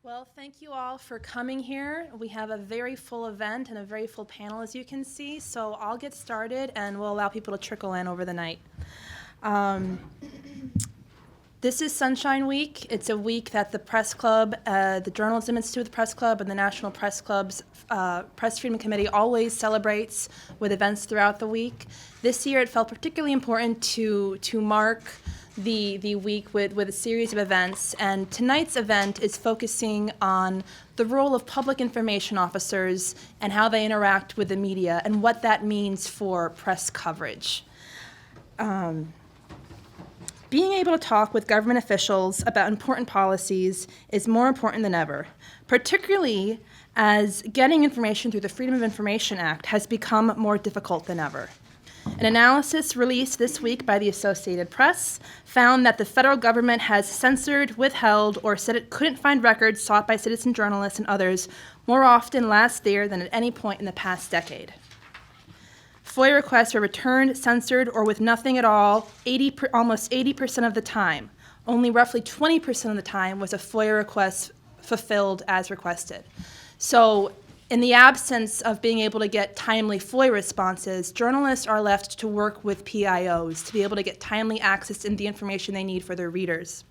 Well, thank you all for coming here. We have a very full event and a very full panel, as you can see. So I'll get started, and we'll allow people to trickle in over the night. This is Sunshine Week. It's a week that the Press Club, the Journalism Institute of the Press Club, and the National Press Club's Press Freedom Committee always celebrates with events throughout the week. This year, it felt particularly important to mark the week with a series of events, and tonight's event is focusing on the role of public information officers and how they interact with the media and what that means for press coverage. Being able to talk with government officials about important policies is more important than ever, particularly as getting information through the Freedom of Information Act has become more difficult than ever. An analysis released this week by the Associated Press found that the federal government has censored, withheld, or said it couldn't find records sought by citizen journalists and others more often last year than at any point in the past decade. FOIA requests were returned, censored, or with nothing at all almost 80% of the time. Only roughly 20% of the time was a FOIA request fulfilled as requested. So in the absence of being able to get timely FOIA responses, journalists are left to work with PIOs to be able to get timely access to the information they need for their readers.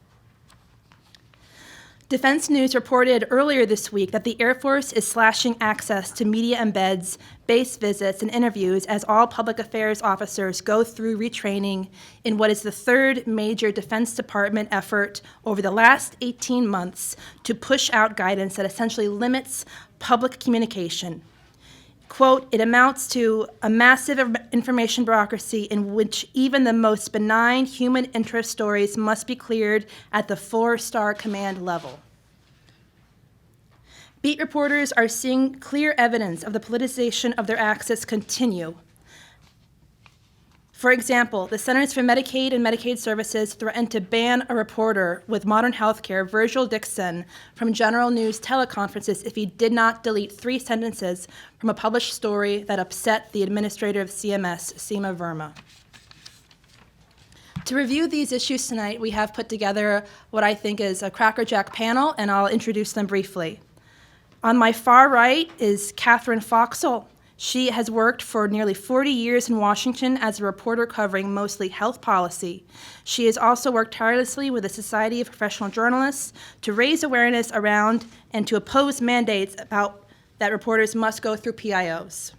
Defense News reported earlier this week that the Air Force is slashing access to media embeds, base visits, and interviews as all public affairs officers go through retraining in what is the third major Defense Department effort over the last 18 months to push out guidance that essentially limits public communication. Quote, it amounts to a massive information bureaucracy in which even the most benign human interest stories must be cleared at the 4-star command level. Beat reporters are seeing clear evidence of the politicization of their access continue. For example, the Centers for Medicaid and Medicaid Services threatened to ban a reporter with Modern Healthcare, Virgil Dixon, from General News teleconferences if he did not delete 3 sentences from a published story that upset the administrator of CMS, Seema Verma. To review these issues tonight, we have put together what I think is a crackerjack panel, and I'll introduce them briefly. On my far right is Catherine Foxall. She has worked for nearly 40 years in Washington as a reporter covering mostly health policy. She has also worked tirelessly with the Society of Professional Journalists to raise awareness around and to oppose mandates about that reporters must go through PIOs.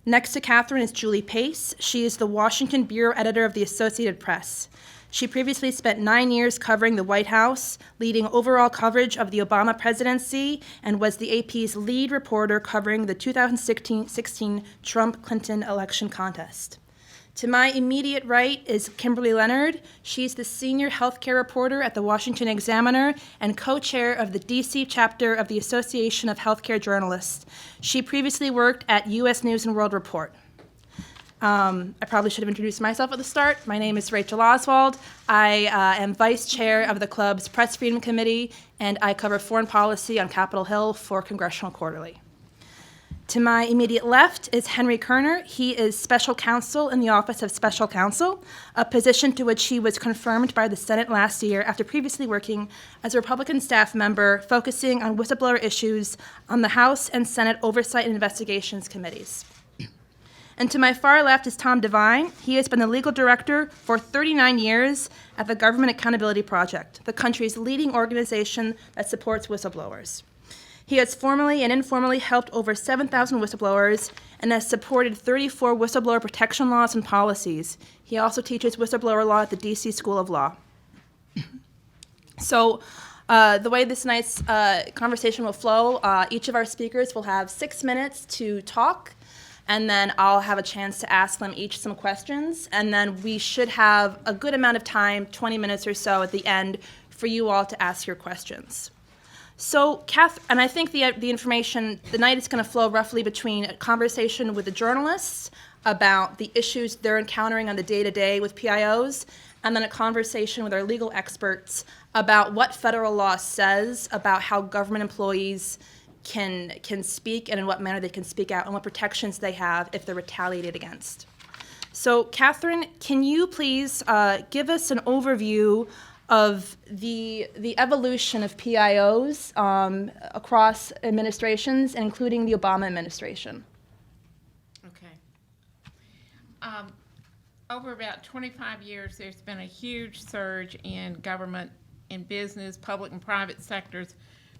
Next to Catherine is Julie Pace. She is the Washington Bureau Editor of the Associated Press. She previously spent 9 years covering the White House, leading overall coverage of the Obama presidency, and was the AP's lead reporter covering the 2016 Trump-Clinton election contest. To my immediate right is Kimberly Leonard. She's the senior healthcare reporter at the Washington Examiner and co-chair of the DC chapter of the Association of Healthcare Journalists. She previously worked at U.S. News and World Report. I probably should have introduced myself at the start. My name is Rachel Oswald. I am vice chair of the club's Press Freedom Committee, and I cover foreign policy on Capitol Hill for Congressional Quarterly. To my immediate left is Henry Kerner. He is special counsel in the Office of Special Counsel, a position to which he was confirmed by the Senate last year after previously working as a Republican staff member focusing on whistleblower issues on the House and Senate Oversight and Investigations Committees. And to my far left is Tom Devine. He has been the legal director for 39 years at the Government Accountability Project, the country's leading organization that supports whistleblowers. He has formally and informally helped over 7,000 whistleblowers and has supported 34 whistleblower protection laws and policies. He also teaches whistleblower law at the DC School of Law. So the way this night's conversation will flow, each of our speakers will have 6 minutes to talk, and then I'll have a chance to ask them each some questions, and then we should have a good amount of time, 20 minutes or so at the end, for you all to ask your questions. So, and I think the information, the night is going to flow roughly between a conversation with the journalists about the issues they're encountering on the day-to-day with PIOs, and then a conversation with our legal experts about what federal law says about how government employees can speak and in what manner they can speak out and what protections they have if they're retaliated against. So, Catherine, can you please give us an overview of the evolution of PIOs across administrations, including the Obama administration. Okay. Over about 25 years, there's been a huge surge in government, in business, public and private sectors,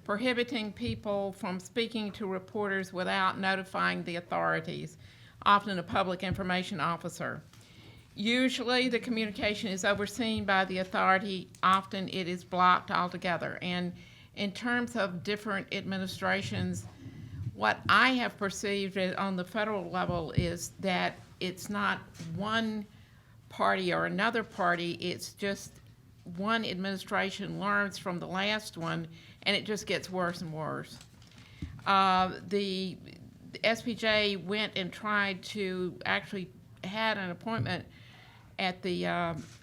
prohibiting people from speaking to reporters without notifying the authorities, often a public information officer. Usually the communication is overseen by the authority. Often it is blocked altogether. And in terms of different administrations, what I have perceived on the federal level is that it's not one party or another party, it's just one administration learns from the last one, and it just gets worse and worse. The SPJ went and tried to actually had an appointment at the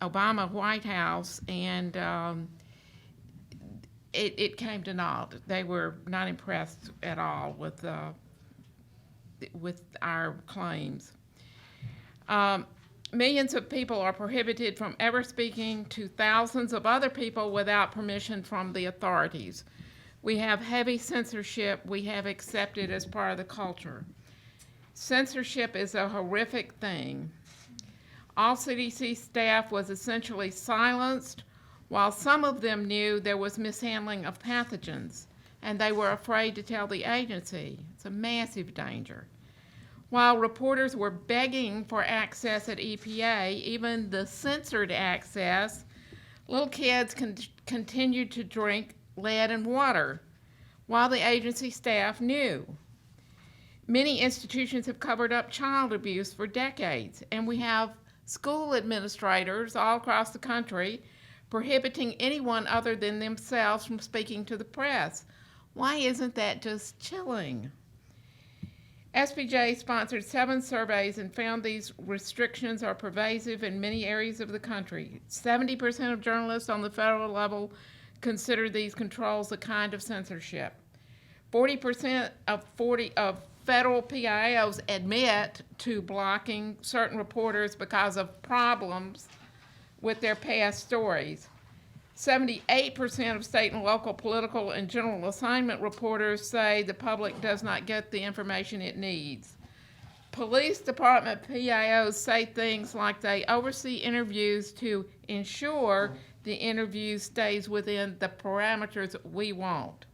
Obama White House, and it came to naught. They were not impressed at all with our claims. Millions of people are prohibited from ever speaking to thousands of other people without permission from the authorities. We have heavy censorship we have accepted as part of the culture. Censorship is a horrific thing. All CDC staff was essentially silenced, while some of them knew there was mishandling of pathogens, and they were afraid to tell the agency. It's a massive danger. While reporters were begging for access at EPA, even the censored access, little kids continued to drink lead and water, while the agency staff knew. Many institutions have covered up child abuse for decades, and we have school administrators all across the country prohibiting anyone other than themselves from speaking to the press. Why isn't that just chilling? SPJ sponsored 7 surveys and found these restrictions are pervasive in many areas of the country. 70% of journalists on the federal level consider these controls a kind of censorship. 40% of federal PIOs admit to blocking certain reporters because of problems with their past stories. 78% of state and local political and general assignment reporters say the public does not get the information it needs. Police department PIOs say things like they oversee interviews to ensure the interview stays within the parameters we want.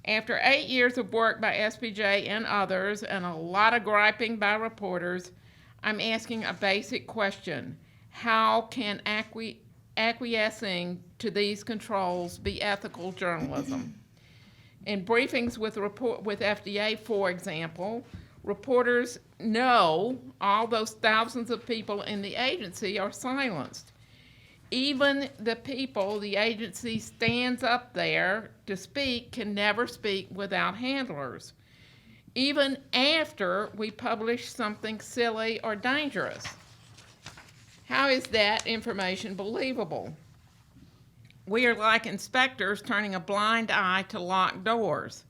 After 8 years of work by SPJ and others, and a lot of griping by reporters, I'm asking a basic question. How can acquiescing to these controls be ethical journalism? In briefings with FDA, for example, reporters know all those thousands of people in the agency are silenced. Even the people the agency stands up there to speak can never speak without handlers, even after we publish something silly or dangerous. How is that information believable? We are like inspectors turning a blind eye to locked doors.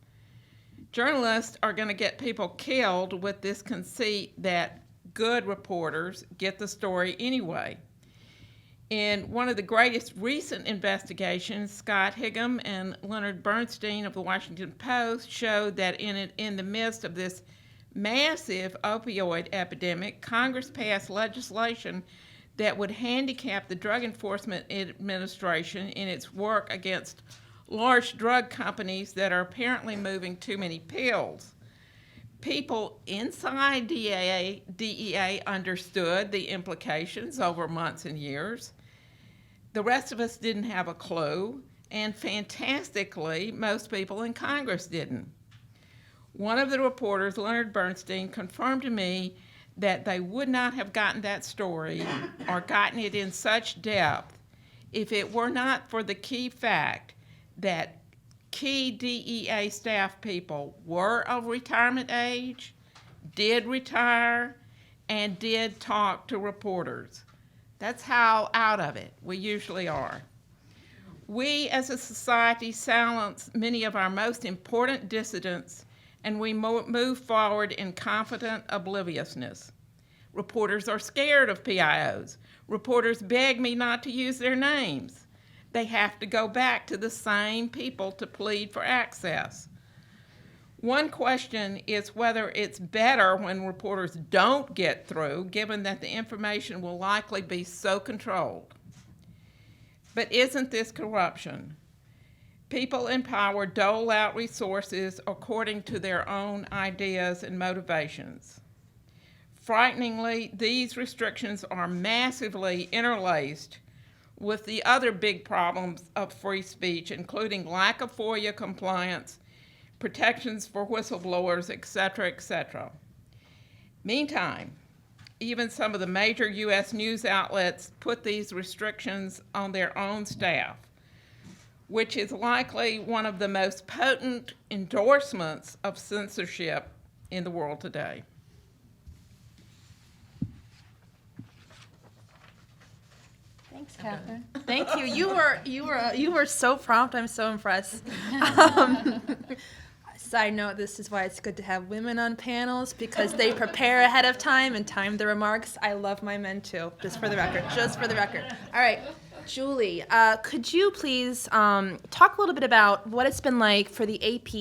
Journalists are going to get people killed with this conceit that good reporters get the story anyway. In one of the greatest recent investigations, Scott Higham and Leonard Bernstein of the Washington Post showed that in the midst of this massive opioid epidemic, Congress passed legislation that would handicap the Drug Enforcement Administration in its work against large drug companies that are apparently moving too many pills. People inside DEA understood the implications over months and years. The rest of us didn't have a clue, and fantastically, most people in Congress didn't. One of the reporters, Leonard Bernstein, confirmed to me that they would not have gotten that story or gotten it in such depth if it were not for the key fact that key DEA staff people were of retirement age, did retire, and did talk to reporters. That's how out of it we usually are. We as a society silence many of our most important dissidents, and we move forward in confident obliviousness. Reporters are scared of PIOs. Reporters beg me not to use their names. they have to go back to the same people to plead for access. One question is whether it's better when reporters don't get through, given that the information will likely be so controlled. But isn't this corruption? People in power dole out resources according to their own ideas and motivations. Frighteningly, these restrictions are massively interlaced with the other big problems of free speech, including lack of FOIA compliance, protections for whistleblowers, etc., etc. Meantime, even some of the major U.S. news outlets put these restrictions on their own staff, which is likely one of the most potent endorsements of censorship in the world today. Thanks, Catherine. Thank you. You were so prompt. I'm so impressed. Side note: this is why it's good to have women on panels, because they prepare ahead of time and time the remarks. I love my men too. Just for the record. Just for the record. All right. Julie, could you please talk a little bit about what it's been like for the AP?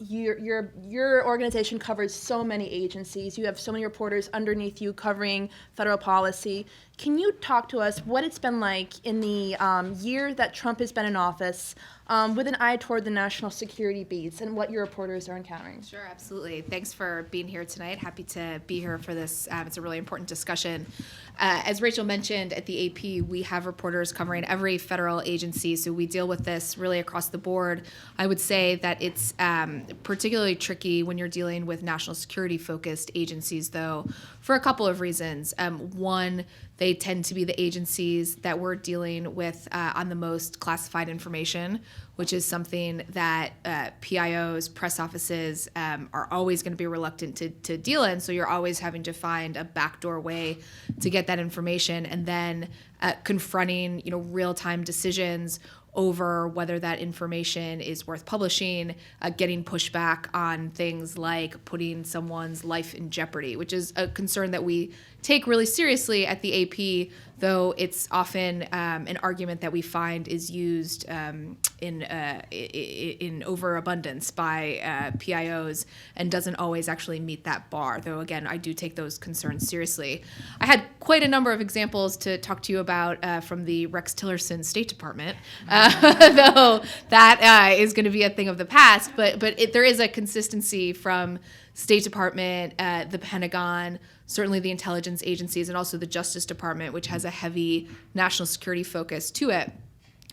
Your organization covers so many agencies. You have so many reporters underneath you covering federal policy. Can you talk to us what it's been like in the year that Trump has been in office, with an eye toward the national security beats and what your reporters are encountering? Sure, absolutely. Thanks for being here tonight. Happy to be here for this. It's a really important discussion. As Rachel mentioned, at the AP, we have reporters covering every federal agency, so we deal with this really across the board. I would say that it's particularly tricky when you're dealing with national security-focused agencies, though, for a couple of reasons. One, they tend to be the agencies that we're dealing with on the most classified information, which is something that PIOs, press offices, are always going to be reluctant to deal in. So you're always having to find a backdoor way to get that information, and then confronting, real-time decisions over whether that information is worth publishing, getting pushback on things like putting someone's life in jeopardy, which is a concern that we take really seriously at the AP, though it's often an argument that we find is used in overabundance by PIOs and doesn't always actually meet that bar, though, again, I do take those concerns seriously. I had quite a number of examples to talk to you about from the Rex Tillerson State Department, though that is going to be a thing of the past, but there is a consistency from State Department, the Pentagon, certainly the intelligence agencies, and also the Justice Department, which has a heavy national security focus to it.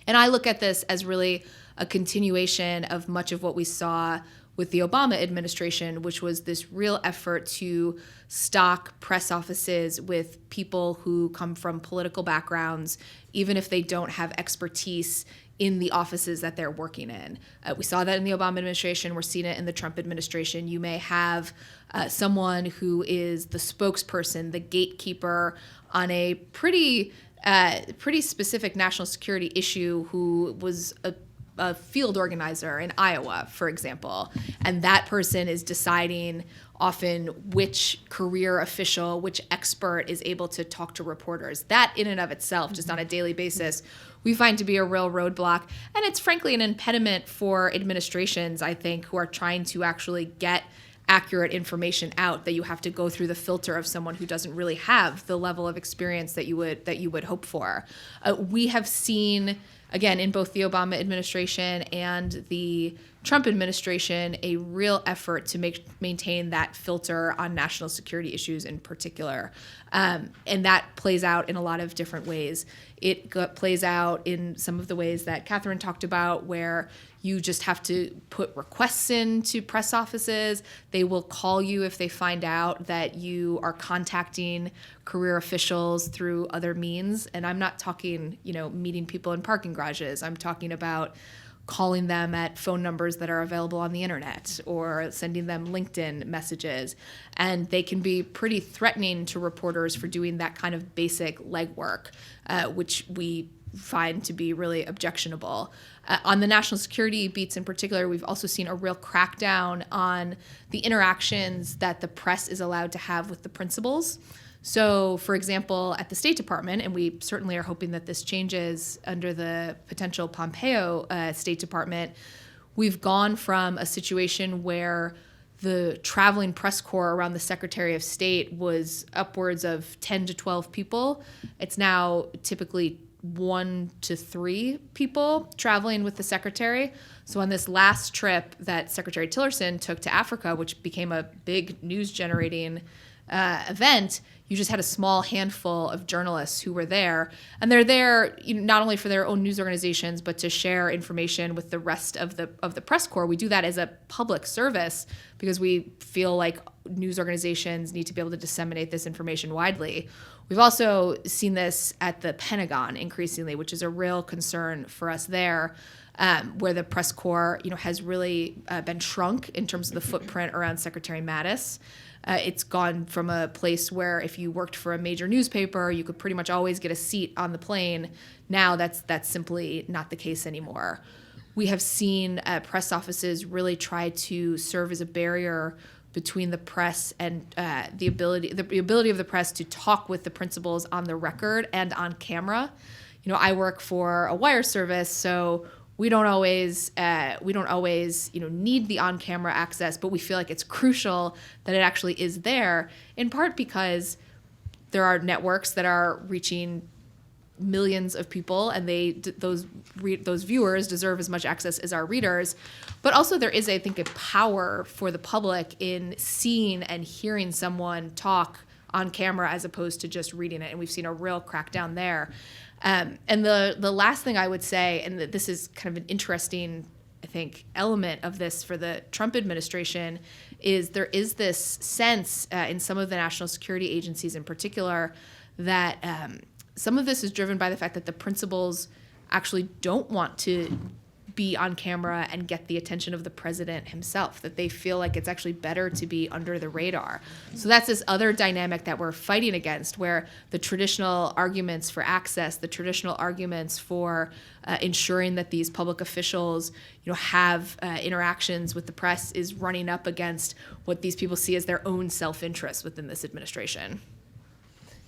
And I look at this as really a continuation of much of what we saw with the Obama administration, which was this real effort to stock press offices with people who come from political backgrounds, even if they don't have expertise in the offices that they're working in. We saw that in the Obama administration. We're seeing it in the Trump administration. You may have someone who is the spokesperson, the gatekeeper on a pretty specific national security issue, who was a field organizer in Iowa, for example. And that person is deciding often which career official, which expert is able to talk to reporters. That in and of itself, just on a daily basis, we find to be a real roadblock. And it's frankly an impediment for administrations, I think, who are trying to actually get accurate information out, that you have to go through the filter of someone who doesn't really have the level of experience that you would hope for. We have seen, again, in both the Obama administration and the Trump administration, a real effort to maintain that filter on national security issues in particular. And that plays out in a lot of different ways. It plays out in some of the ways that Catherine talked about, where you just have to put requests into press offices. They will call you if they find out that you are contacting career officials through other means. And I'm not talking, meeting people in parking garages. I'm talking about calling them at phone numbers that are available on the internet, or sending them LinkedIn messages. And they can be pretty threatening to reporters for doing that kind of basic legwork, which we find to be really objectionable. On the national security beats in particular, we've also seen a real crackdown on the interactions that the press is allowed to have with the principals. So, for example, at the State Department, and we certainly are hoping that this changes under the potential Pompeo State Department, we've gone from a situation where the traveling press corps around the Secretary of State was upwards of 10 to 12 people. It's now typically 1 to 3 people traveling with the secretary. So on this last trip that Secretary Tillerson took to Africa, which became a big news-generating event, you just had a small handful of journalists who were there, and they're there not only for their own news organizations, but to share information with the rest of the press corps. We do that as a public service because we feel like news organizations need to be able to disseminate this information widely. We've also seen this at the Pentagon increasingly, which is a real concern for us there, where the press corps, has really been shrunk in terms of the footprint around Secretary Mattis. It's gone from a place where if you worked for a major newspaper, you could pretty much always get a seat on the plane. Now that's simply not the case anymore. We have seen press offices really try to serve as a barrier between the press and the ability of the press to talk with the principals on the record and on camera. I work for a wire service, so we don't always need the on-camera access, but we feel like it's crucial that it actually is there, in part because there are networks that are reaching millions of people, and those viewers deserve as much access as our readers. But also there is, I think, a power for the public in seeing and hearing someone talk on camera as opposed to just reading it, and we've seen a real crackdown there. And the last thing I would say, and this is kind of an interesting, I think, element of this for the Trump administration, is there is this sense in some of the national security agencies in particular that some of this is driven by the fact that the principals actually don't want to be on camera and get the attention of the president himself, that they feel like it's actually better to be under the radar. So that's this other dynamic that we're fighting against, where the traditional arguments for access, the traditional arguments for ensuring that these public officials have interactions with the press is running up against what these people see as their own self-interest within this administration.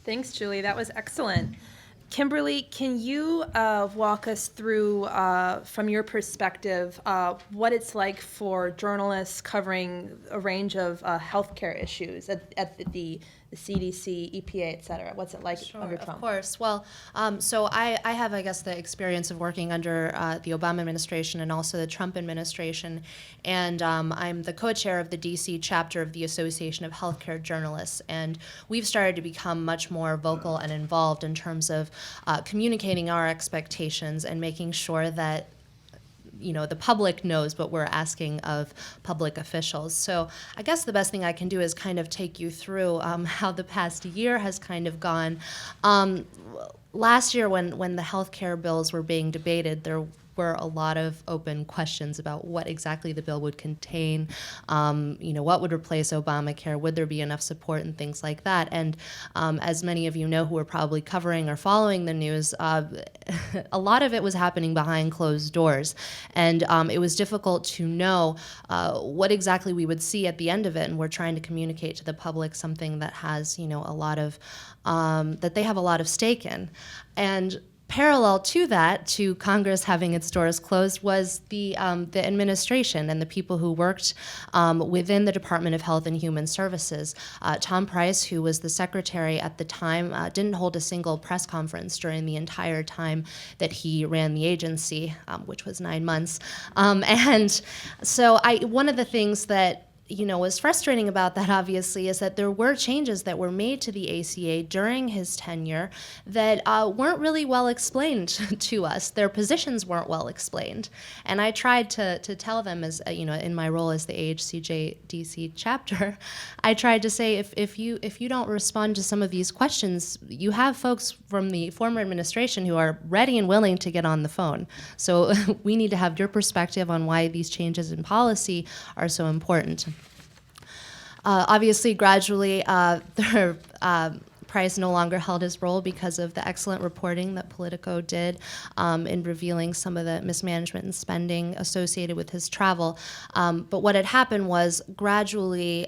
Thanks, Julie. That was excellent. Kimberly, can you walk us through, from your perspective, what it's like for journalists covering a range of healthcare issues at the CDC, EPA, et cetera? What's it like under Trump? Of course. Well, so I have, I guess, the experience of working under the Obama administration and also the Trump administration, and I'm the co-chair of the DC chapter of the Association of Healthcare Journalists, and we've started to become much more vocal and involved in terms of communicating our expectations and making sure that the public knows what we're asking of public officials. So I guess the best thing I can do is kind of take you through how the past year has kind of gone. Last year when the healthcare bills were being debated, there were a lot of open questions about what exactly the bill would contain, what would replace Obamacare, would there be enough support and things like that. And as many of you know who are probably covering or following the news, a lot of it was happening behind closed doors. And it was difficult to know what exactly we would see at the end of it. And we're trying to communicate to the public something that has, a lot of, that they have a lot of stake in. And parallel to that, to Congress having its doors closed, was the administration and the people who worked within the Department of Health and Human Services. Tom Price, who was the secretary at the time, didn't hold a single press conference during the entire time that he ran the agency, which was 9 months. And so one of the things that was frustrating about that, obviously, is that there were changes that were made to the ACA during his tenure that weren't really well explained to us. Their positions weren't well explained. And I tried to tell them, as in my role as the AHCJ DC chapter, I tried to say, if you don't respond to some of these questions, you have folks from the former administration who are ready and willing to get on the phone. So we need to have your perspective on why these changes in policy are so important. Obviously, gradually, Price no longer held his role because of the excellent reporting that Politico did in revealing some of the mismanagement and spending associated with his travel. But what had happened was gradually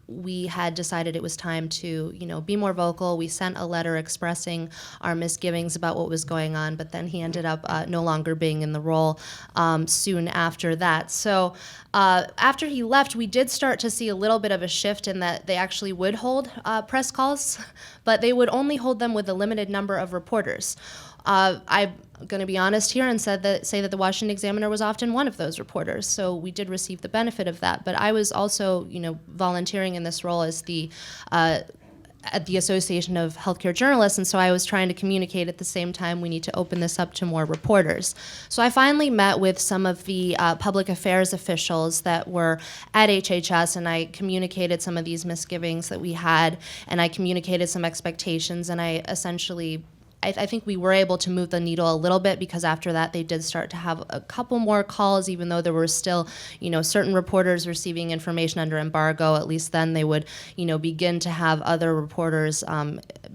we had decided it was time to, be more vocal. We sent a letter expressing our misgivings about what was going on, but then he ended up no longer being in the role soon after that. So after he left, we did start to see a little bit of a shift in that they actually would hold press calls, but they would only hold them with a limited number of reporters. I'm going to be honest here and say that the Washington Examiner was often one of those reporters, so we did receive the benefit of that. But I was also, volunteering in this role as at the Association of Healthcare Journalists, and so I was trying to communicate at the same time we need to open this up to more reporters. So I finally met with some of the public affairs officials that were at HHS, and I communicated some of these misgivings that we had, and I communicated some expectations, and I essentially I think we were able to move the needle a little bit, because after that they did start to have a couple more calls, even though there were still, certain reporters receiving information under embargo. At least then they would, begin to have other reporters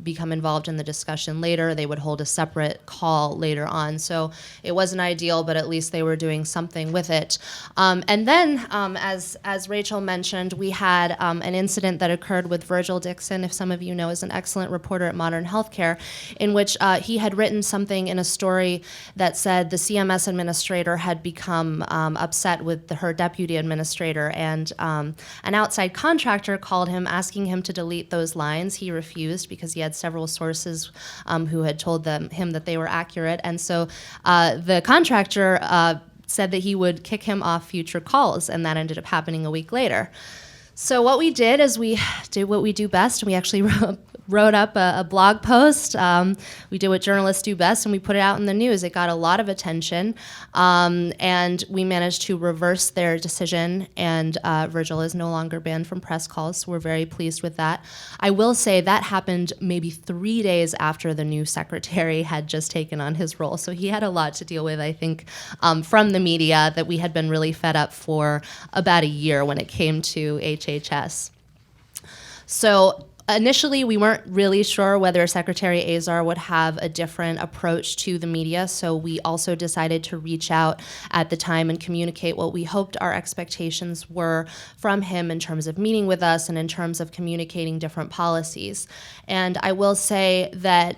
become involved in the discussion later. They would hold a separate call later on. So it wasn't ideal, but at least they were doing something with it. And then, as Rachel mentioned, we had an incident that occurred with Virgil Dixon, if some of you know, is an excellent reporter at Modern Healthcare, in which he had written something in a story that said the CMS administrator had become upset with her deputy administrator, and an outside contractor called him asking him to delete those lines. He refused because he had several sources who had told him that they were accurate, and so the contractor said that he would kick him off future calls, and that ended up happening a week later. So what we did is we did what we do best, and we actually wrote up a blog post. We did what journalists do best, and we put it out in the news. It got a lot of attention, and we managed to reverse their decision, and Virgil is no longer banned from press calls, so we're very pleased with that. I will say that happened maybe 3 days after the new secretary had just taken on his role, so he had a lot to deal with, I think, from the media that we had been really fed up for about a year when it came to HHS. So initially, we weren't really sure whether Secretary Azar would have a different approach to the media, so we also decided to reach out at the time and communicate what we hoped our expectations were from him in terms of meeting with us and in terms of communicating different policies. And I will say that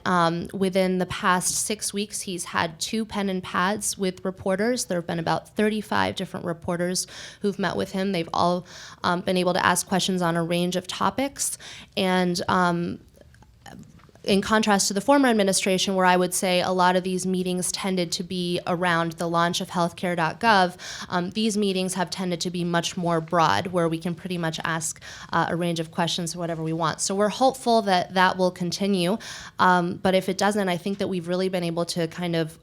within the past 6 weeks, he's had 2 pen and pads with reporters. There have been about 35 different reporters who've met with him. They've all been able to ask questions on a range of topics. And in contrast to the former administration, where I would say a lot of these meetings tended to be around the launch of healthcare.gov, these meetings have tended to be much more broad, where we can pretty much ask a range of questions, whatever we want. So we're hopeful that that will continue, but if it doesn't, I think that we've really been able to kind of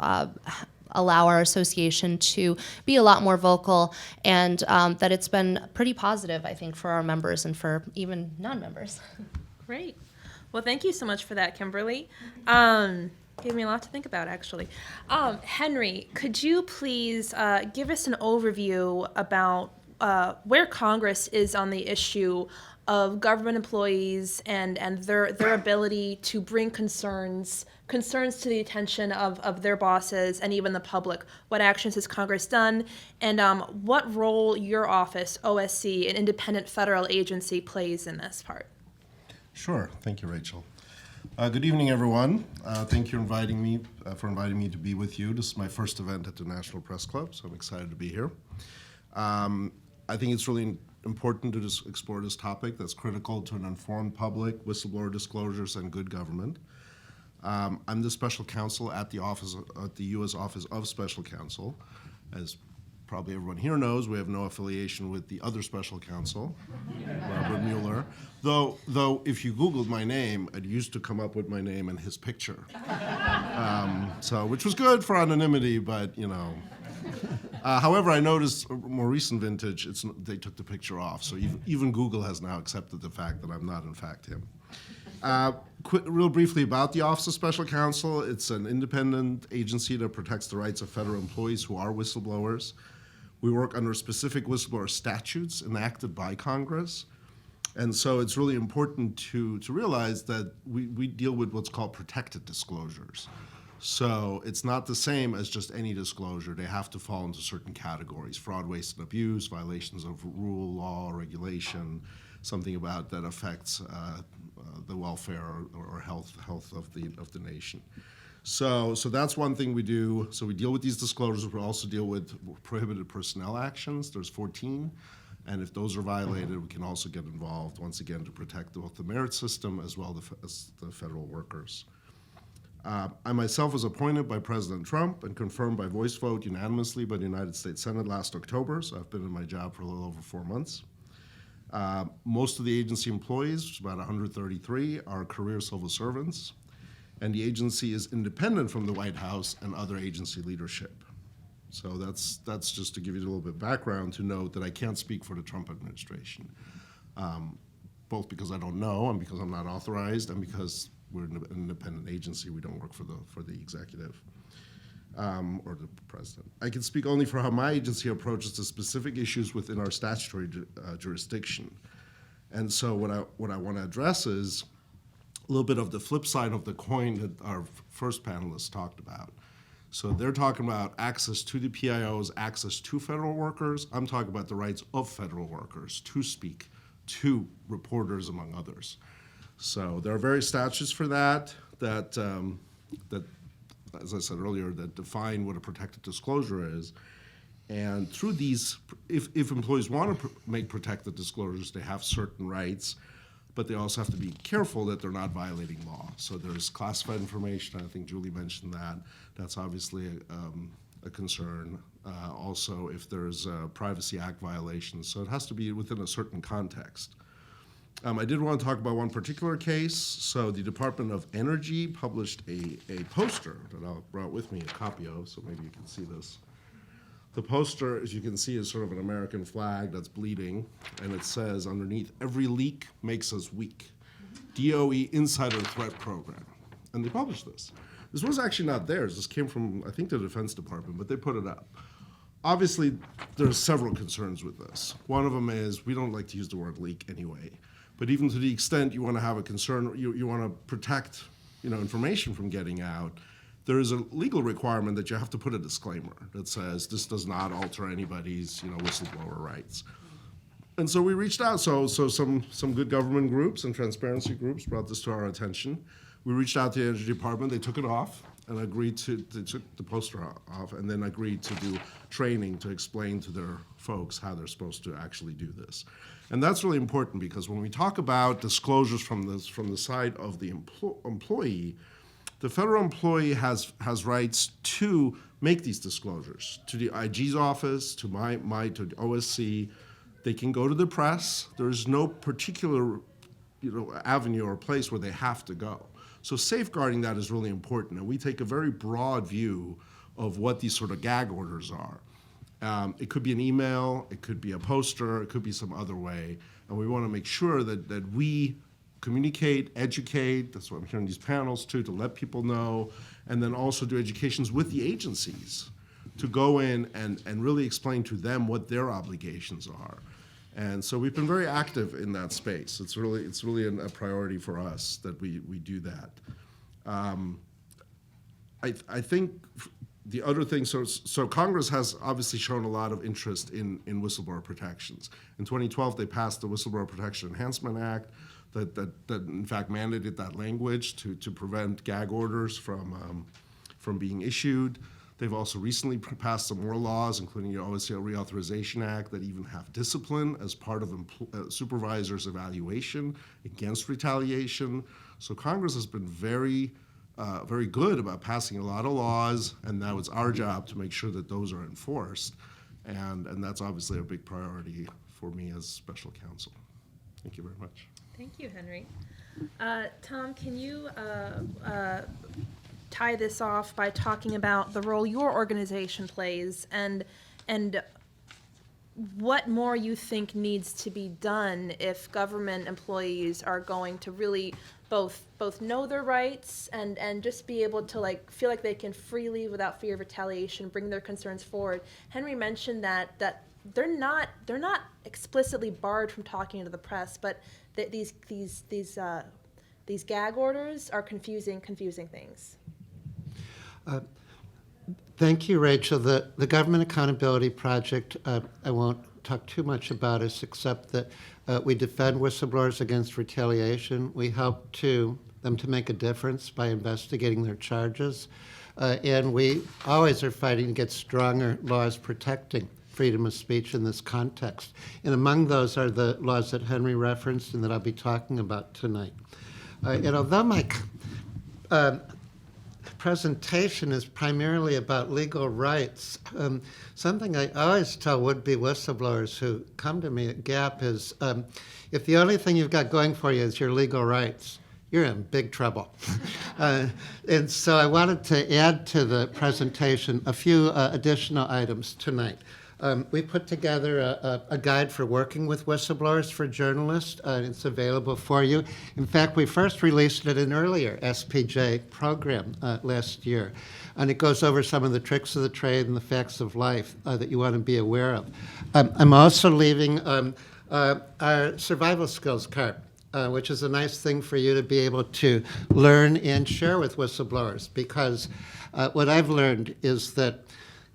allow our association to be a lot more vocal, and that it's been pretty positive, I think, for our members and for even non-members. Great. Well, thank you so much for that, Kimberly. Gave me a lot to think about, actually. Henry, could you please give us an overview about where Congress is on the issue of government employees and their ability to bring concerns to the attention of their bosses and even the public? What actions has Congress done, and what role your office, OSC, an independent federal agency, plays in this part? Sure. Thank you, Rachel. Good evening, everyone. Thank you for inviting me to be with you. This is my first event at the National Press Club, so I'm excited to be here. I think it's really important to just explore this topic that's critical to an informed public, whistleblower disclosures, and good government. I'm the special counsel at the U.S. Office of Special Counsel. As probably everyone here knows, we have no affiliation with the other special counsel, Robert Mueller. Though if you Googled my name, it used to come up with my name and his picture. Which was good for anonymity, but however, I noticed a more recent vintage, they took the picture off. So even Google has now accepted the fact that I'm not in fact him. Real briefly about the Office of Special Counsel, it's an independent agency that protects the rights of federal employees who are whistleblowers. We work under specific whistleblower statutes enacted by Congress. And so it's really important to realize that we deal with what's called protected disclosures. So it's not the same as just any disclosure. They have to fall into certain categories: fraud, waste, and abuse, violations of rule, law, regulation, something about that affects the welfare or health of the nation. So that's one thing we do. So we deal with these disclosures. We also deal with prohibited personnel actions. There's 14. And if those are violated, we can also get involved, once again, to protect both the merit system as well as the federal workers. I myself was appointed by President Trump and confirmed by voice vote unanimously by the United States Senate last October, so I've been in my job for a little over 4 months. Most of the agency employees, about 133, are career civil servants, and the agency is independent from the White House and other agency leadership. So that's just to give you a little bit of background to note that I can't speak for the Trump administration, both because I don't know and because I'm not authorized and because we're an independent agency. We don't work for the executive or the president. I can speak only for how my agency approaches the specific issues within our statutory jurisdiction. And so what I want to address is a little bit of the flip side of the coin that our first panelist talked about. So they're talking about access to the PIOs, access to federal workers. I'm talking about the rights of federal workers to speak to reporters, among others. So there are various statutes for that, as I said earlier, that define what a protected disclosure is. And through these, if employees want to make protected disclosures, they have certain rights, but they also have to be careful that they're not violating law. So there's classified information. I think Julie mentioned that. That's obviously a concern. Also, if there's Privacy Act violations. So it has to be within a certain context. I did want to talk about one particular case. So the Department of Energy published a poster that I brought with me, a copy of, so maybe you can see this. The poster, as you can see, is sort of an American flag that's bleeding, and it says underneath, "Every leak makes us weak. DOE Insider Threat Program." And they published this. This was actually not theirs. This came from, I think, the Defense Department, but they put it up. Obviously, there's several concerns with this. One of them is we don't like to use the word leak anyway. But even to the extent you want to have a concern, you want to protect, information from getting out, there is a legal requirement that you have to put a disclaimer that says this does not alter anybody's, whistleblower rights. And so we reached out. So some good government groups and transparency groups brought this to our attention. We reached out to the Energy Department. They took it off and agreed they took the poster off and then agreed to do training to explain to their folks how they're supposed to actually do this. And that's really important because when we talk about disclosures from the side of the employee, the federal employee has rights to make these disclosures to the IG's office, to to OSC. They can go to the press. There's no particular avenue or place where they have to go. So safeguarding that is really important, and we take a very broad view of what these sort of gag orders are. It could be an email, it could be a poster, it could be some other way, and we want to make sure that we communicate, educate, that's what I'm hearing these panels too, to let people know, and then also do educations with the agencies to go in and really explain to them what their obligations are. And so we've been very active in that space. It's really a priority for us that we do that. I think the other thing, so Congress has obviously shown a lot of interest in whistleblower protections. In 2012, they passed the Whistleblower Protection Enhancement Act that in fact mandated that language to prevent gag orders from being issued. They've also recently passed some more laws, including the OSC Reauthorization Act, that even have discipline as part of supervisors' evaluation against retaliation. So Congress has been very good about passing a lot of laws, and now it's our job to make sure that those are enforced. And that's obviously a big priority for me as special counsel. Thank you very much. Thank you, Henry. Tom, can you tie this off by talking about the role your organization plays and what more you think needs to be done if government employees are going to really both know their rights and just be able to feel like they can freely, without fear of retaliation, bring their concerns forward. Henry mentioned that they're not explicitly barred from talking to the press, but these gag orders are confusing things. Thank you, Rachel. The Government Accountability Project, I won't talk too much about it, except that we defend whistleblowers against retaliation. We help them to make a difference by investigating their charges. And we always are fighting to get stronger laws protecting freedom of speech in this context. And among those are the laws that Henry referenced and that I'll be talking about tonight. And although my presentation is primarily about legal rights, something I always tell would-be whistleblowers who come to me at GAP is, if the only thing you've got going for you is your legal rights, you're in big trouble. And so I wanted to add to the presentation a few additional items tonight. We put together a guide for working with whistleblowers for journalists. It's available for you. In fact, we first released it in an earlier SPJ program last year. And it goes over some of the tricks of the trade and the facts of life that you want to be aware of. I'm also leaving our survival skills card, which is a nice thing for you to be able to learn and share with whistleblowers, because what I've learned is that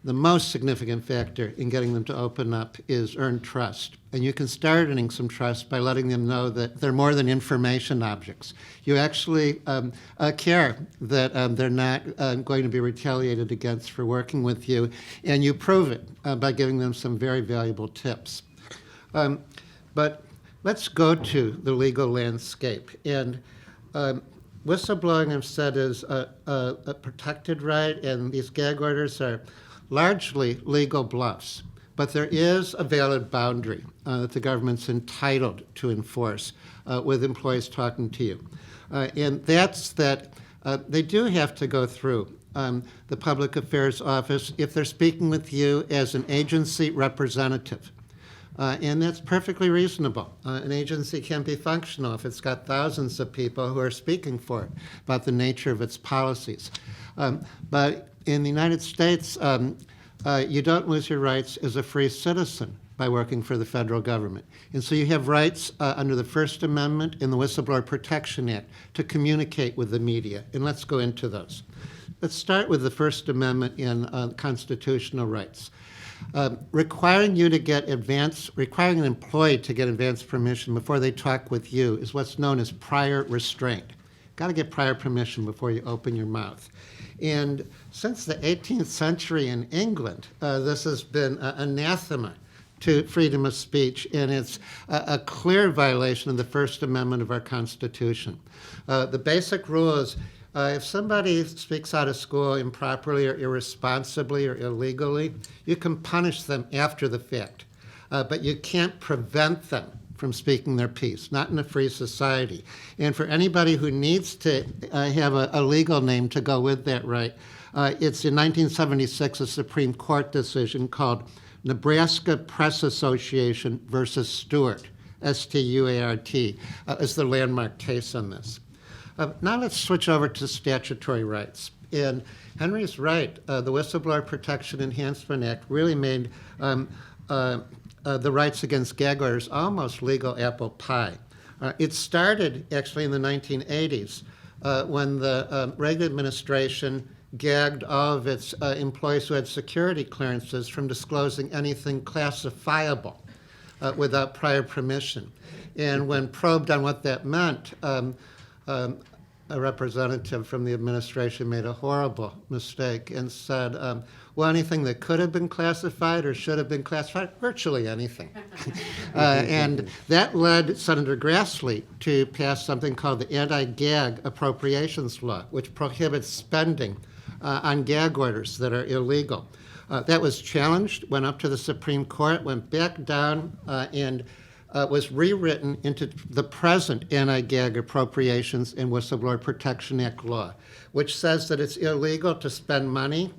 the most significant factor in getting them to open up is earned trust. And you can start earning some trust by letting them know that they're more than information objects. You actually care that they're not going to be retaliated against for working with you, and you prove it by giving them some very valuable tips. But let's go to the legal landscape. And whistleblowing, I've said, is a protected right, and these gag orders are largely legal bluffs. But there is a valid boundary that the government's entitled to enforce with employees talking to you. And that's that they do have to go through the Public Affairs Office if they're speaking with you as an agency representative. And that's perfectly reasonable. An agency can be functional if it's got thousands of people who are speaking for it about the nature of its policies. But in the United States, you don't lose your rights as a free citizen by working for the federal government. And so you have rights under the First Amendment and the Whistleblower Protection Act to communicate with the media. And let's go into those. Let's start with the First Amendment and constitutional rights. Requiring an employee to get advance permission before they talk with you is what's known as prior restraint. Got to get prior permission before you open your mouth. And since the 18th century in England, this has been anathema to freedom of speech, and it's a clear violation of the First Amendment of our Constitution. The basic rule is if somebody speaks out of school improperly or irresponsibly or illegally, you can punish them after the fact, but you can't prevent them from speaking their piece, not in a free society. And for anybody who needs to have a legal name to go with that right, it's in 1976 a Supreme Court decision called Nebraska Press Association versus Stewart, S-T-U-A-R-T, is the landmark case on this. Now let's switch over to statutory rights. And Henry's right. The Whistleblower Protection Enhancement Act really made the rights against gag orders almost legal apple pie. It started actually in the 1980s when the Reagan administration gagged all of its employees who had security clearances from disclosing anything classifiable without prior permission. And when probed on what that meant, a representative from the administration made a horrible mistake and said, well, anything that could have been classified or should have been classified, virtually anything. And that led Senator Grassley to pass something called the Anti-Gag Appropriations Law, which prohibits spending on gag orders that are illegal. That was challenged, went up to the Supreme Court, went back down, and was rewritten into the present Anti-Gag Appropriations and Whistleblower Protection Act law, which says that it's illegal to spend money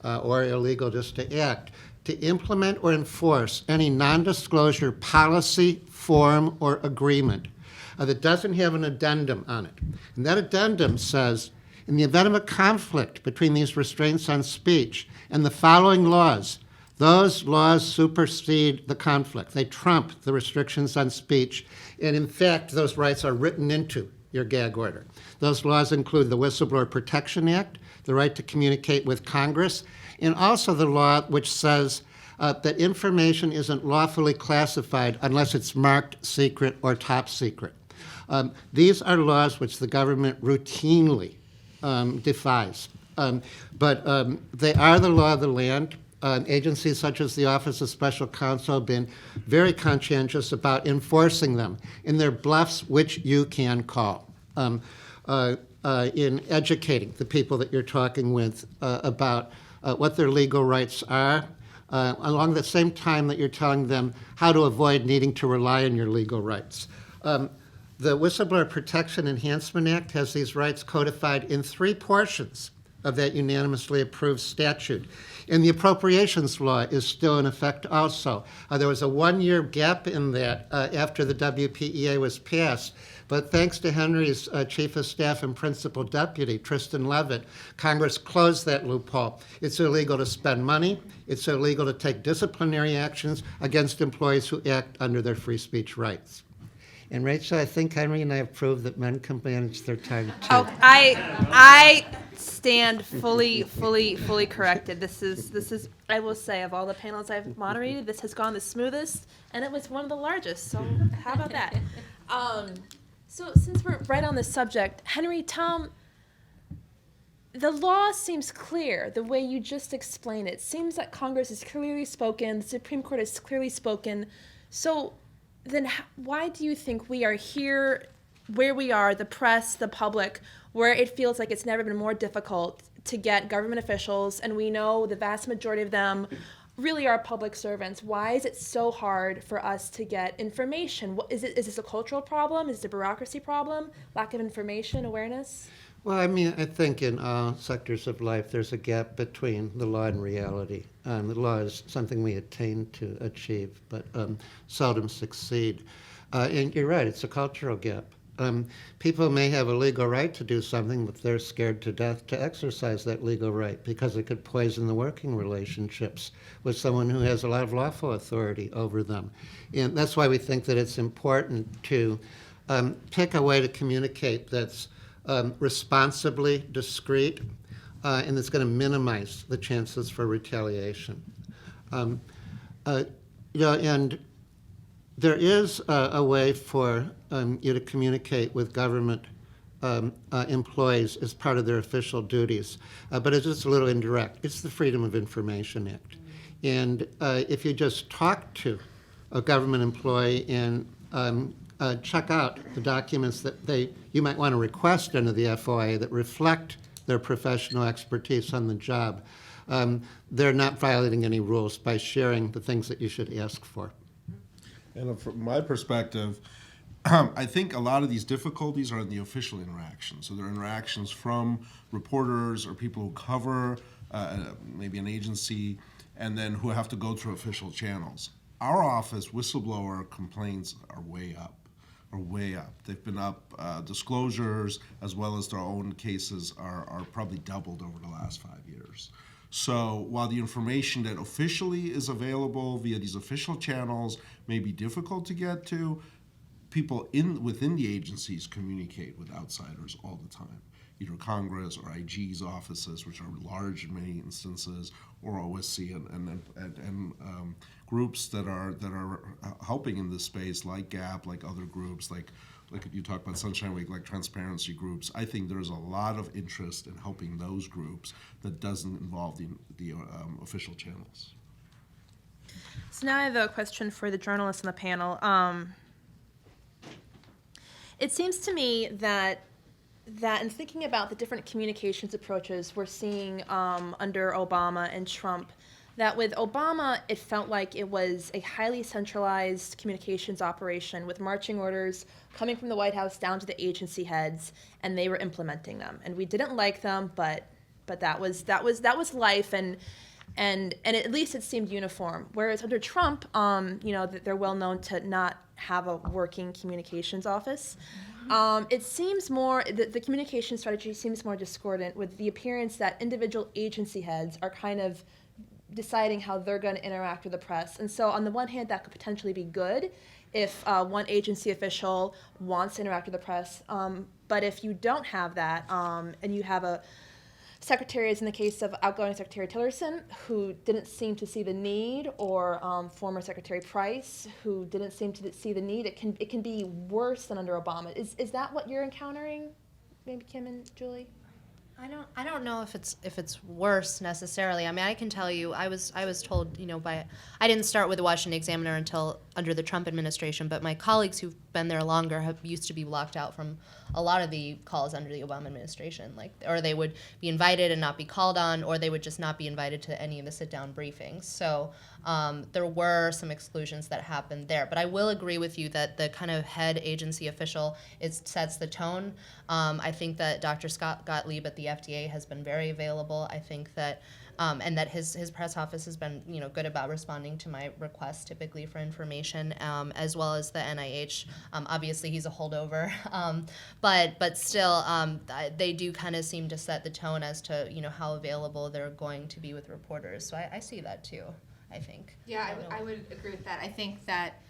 or illegal just to act, to implement or enforce any non-disclosure policy, form, or agreement that doesn't have an addendum on it. And that addendum says, in the event of a conflict between these restraints on speech and the following laws, Those laws supersede the conflict. They trump the restrictions on speech. And in fact, those rights are written into your gag order. Those laws include the Whistleblower Protection Act, the right to communicate with Congress, and also the law which says that information isn't lawfully classified unless it's marked secret or top secret. These are laws which the government routinely defies. But they are the law of the land. Agencies such as the Office of Special Counsel have been very conscientious about enforcing them in their bluffs, which you can call, in educating the people that you're talking with about what their legal rights are, along the same time that you're telling them how to avoid needing to rely on your legal rights. The Whistleblower Protection Enhancement Act has these rights codified in 3 portions of that unanimously approved statute. And the appropriations law is still in effect also. There was a 1-year gap in that after the WPEA was passed. But thanks to Henry's Chief of Staff and Principal Deputy, Tristan Levitt, Congress closed that loophole. It's illegal to spend money. It's illegal to take disciplinary actions against employees who act under their free speech rights. And Rachel, I think Henry and I have proved that men can manage their time too. Oh, I stand fully corrected. This is, I will say, of all the panels I've moderated, this has gone the smoothest, and it was one of the largest, so how about that? So since we're right on this subject, Henry, Tom, the law seems clear, the way you just explained it. It seems that Congress has clearly spoken, the Supreme Court has clearly spoken, so then why do you think we are here where we are, the press, the public, where it feels like it's never been more difficult to get government officials, and we know the vast majority of them really are public servants? Why is it so hard for us to get information? Is this a cultural problem? Is it a bureaucracy problem? Lack of information, awareness? Well, I mean, I think in all sectors of life there's a gap between the law and reality. The law is something we attain to achieve, but seldom succeed. And you're right, it's a cultural gap. People may have a legal right to do something, but they're scared to death to exercise that legal right because it could poison the working relationships with someone who has a lot of lawful authority over them. And that's why we think that it's important to pick a way to communicate that's responsibly discreet, and it's going to minimize the chances for retaliation. And there is a way for you to communicate with government employees as part of their official duties, but it's just a little indirect. It's the Freedom of Information Act. And if you just talk to a government employee and check out the documents that you might want to request under the FOIA that reflect their professional expertise on the job, they're not violating any rules by sharing the things that you should ask for. And from my perspective, I think a lot of these difficulties are in the official interactions. So there are interactions from reporters or people who cover maybe an agency and then who have to go through official channels. Our office, whistleblower complaints are way up. They've been up. Disclosures as well as their own cases are probably doubled over the last 5 years. So while the information that officially is available via these official channels may be difficult to get to, people within the agencies communicate with outsiders all the time, either Congress or IG's offices, which are large in many instances, or OSC and groups that are helping in this space, like GAP, like other groups, like you talk about Sunshine Week, like transparency groups. I think there's a lot of interest in helping those groups that doesn't involve the official channels. So now I have a question for the journalists on the panel. It seems to me that in thinking about the different communications approaches we're seeing under Obama and Trump, that with Obama, it felt like it was a highly centralized communications operation with marching orders coming from the White House down to the agency heads, and they were implementing them. And we didn't like them, but that was life, and at least it seemed uniform. Whereas under Trump, they're well known to not have a working communications office. It seems more, the communication strategy seems more discordant with the appearance that individual agency heads are kind of deciding how they're going to interact with the press. And so on the one hand, that could potentially be good if one agency official wants to interact with the press. But if you don't have that, and you have a secretary, as in the case of outgoing Secretary Tillerson, who didn't seem to see the need, or former Secretary Price, who didn't seem to see the need, it can be worse than under Obama. Is that what you're encountering, maybe Kim and Julie? I don't know if it's worse necessarily. I mean, I can tell you, I was told, I didn't start with the Washington Examiner until under the Trump administration, but my colleagues who've been there longer have used to be blocked out from a lot of the calls under the Obama administration, or they would be invited and not be called on, or they would just not be invited to any of the sit-down briefings. So there were some exclusions that happened there. But I will agree with you that the kind of head agency official sets the tone. I think that Dr. Scott Gottlieb at the FDA has been very available. I think that and that his press office has been good about responding to my requests typically for information, as well as the NIH. Obviously, he's a holdover, but still, they do kind of seem to set the tone as to how available they're going to be with reporters. So I see that too. I think. Yeah, I would agree with that. I think that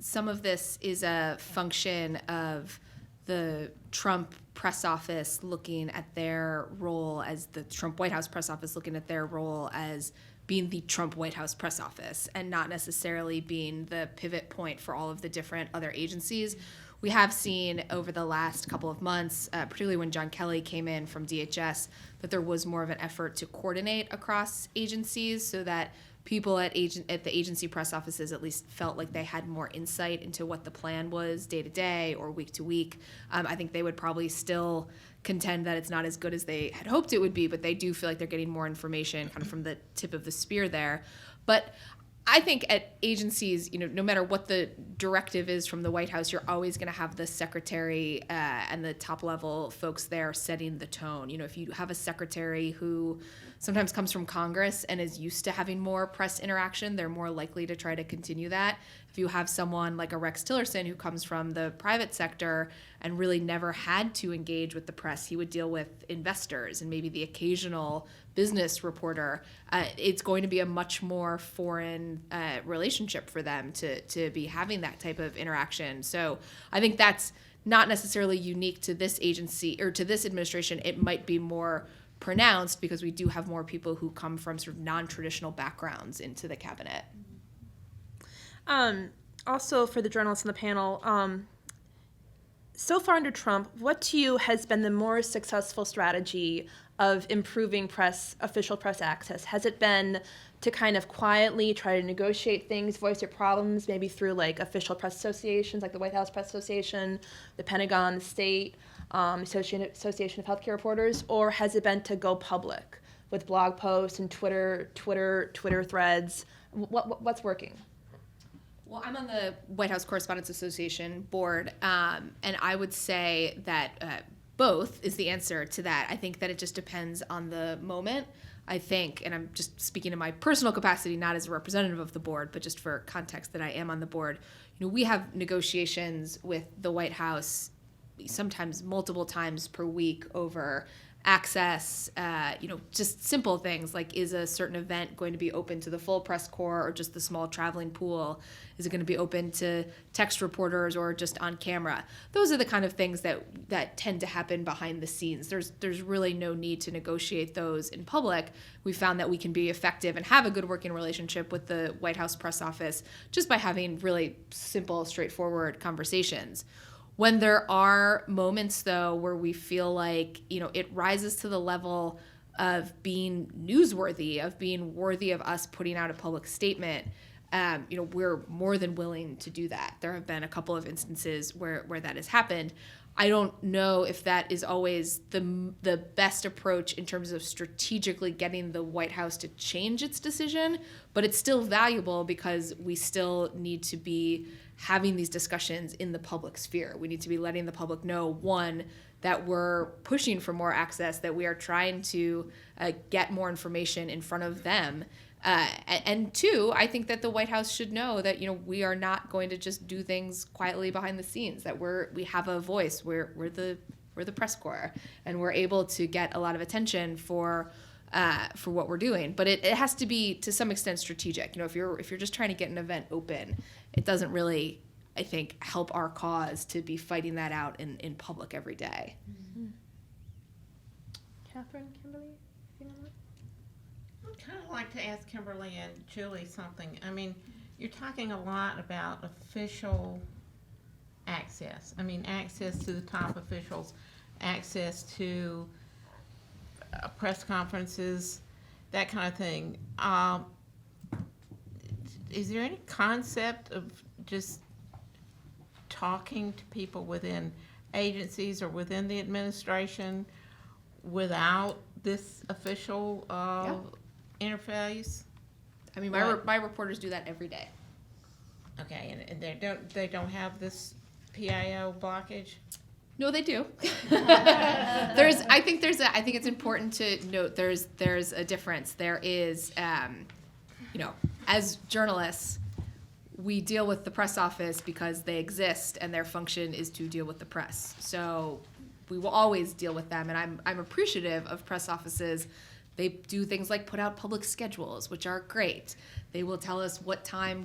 some of this is a function of the Trump press office looking at their role as the Trump White House press office looking at their role as being the Trump White House press office and not necessarily being the pivot point for all of the different other agencies. We have seen over the last couple of months, particularly when John Kelly came in from DHS, that there was more of an effort to coordinate across agencies so that people at the agency press offices at least felt like they had more insight into what the plan was day to day or week to week. I think they would probably still contend that it's not as good as they had hoped it would be, but they do feel like they're getting more information kind of from the tip of the spear there. But I think at agencies, no matter what the directive is from the White House, you're always going to have the secretary and the top level folks there setting the tone. If you have a secretary who sometimes comes from Congress and is used to having more press interaction, they're more likely to try to continue that. If you have someone like a Rex Tillerson who comes from the private sector and really never had to engage with the press, he would deal with investors and maybe the occasional business reporter. It's going to be a much more foreign relationship for them to be having that type of interaction. So I think that's not necessarily unique to this agency or to this administration. It might be more pronounced because we do have more people who come from sort of non-traditional backgrounds into the cabinet. Also, for the journalists on the panel, so far under Trump, what to you has been the more successful strategy of improving official press access? Has it been to kind of quietly try to negotiate things, voice your problems, maybe through official press associations like the White House Press Association, the Pentagon, the state, Association of Healthcare Reporters, or has it been to go public with blog posts and Twitter threads? What's working? Well, I'm on the White House Correspondents Association board, and I would say that both is the answer to that. I think that it just depends on the moment. I think, and I'm just speaking in my personal capacity, not as a representative of the board, but just for context that I am on the board. We have negotiations with the White House sometimes multiple times per week over access, just simple things like, is a certain event going to be open to the full press corps or just the small traveling pool? Is it going to be open to text reporters or just on camera? Those are the kind of things that tend to happen behind the scenes. There's really no need to negotiate those in public. We found that we can be effective and have a good working relationship with the White House press office just by having really simple, straightforward conversations. When there are moments, though, where we feel like, it rises to the level of being newsworthy, of being worthy of us putting out a public statement, we're more than willing to do that. There have been a couple of instances where that has happened. I don't know if that is always the best approach in terms of strategically getting the White House to change its decision, but it's still valuable because we still need to be having these discussions in the public sphere. We need to be letting the public know, one, that we're pushing for more access, that we are trying to get more information in front of them. And two, I think that the White House should know that, we are not going to just do things quietly behind the scenes, that we have a voice. We're the press corps, and we're able to get a lot of attention for for what we're doing. But it has to be to some extent strategic. If you're just trying to get an event open, it doesn't really, I think, help our cause to be fighting that out in public every day. Catherine, Kimberly? I'd kind of like to ask Kimberly and Julie something. I mean, you're talking a lot about official access. I mean, access to the top officials, access to press conferences, that kind of thing. Is there any concept of just talking to people within agencies or within the administration without this official interface? I mean, What? my reporters do that every day. Okay, and they don't have this PIO blockage? No, they do. I think it's important to note there's a difference. There is, as journalists, we deal with the press office because they exist and their function is to deal with the press. So we will always deal with them, and I'm appreciative of press offices. They do things like put out public schedules, which are great. They will tell us what time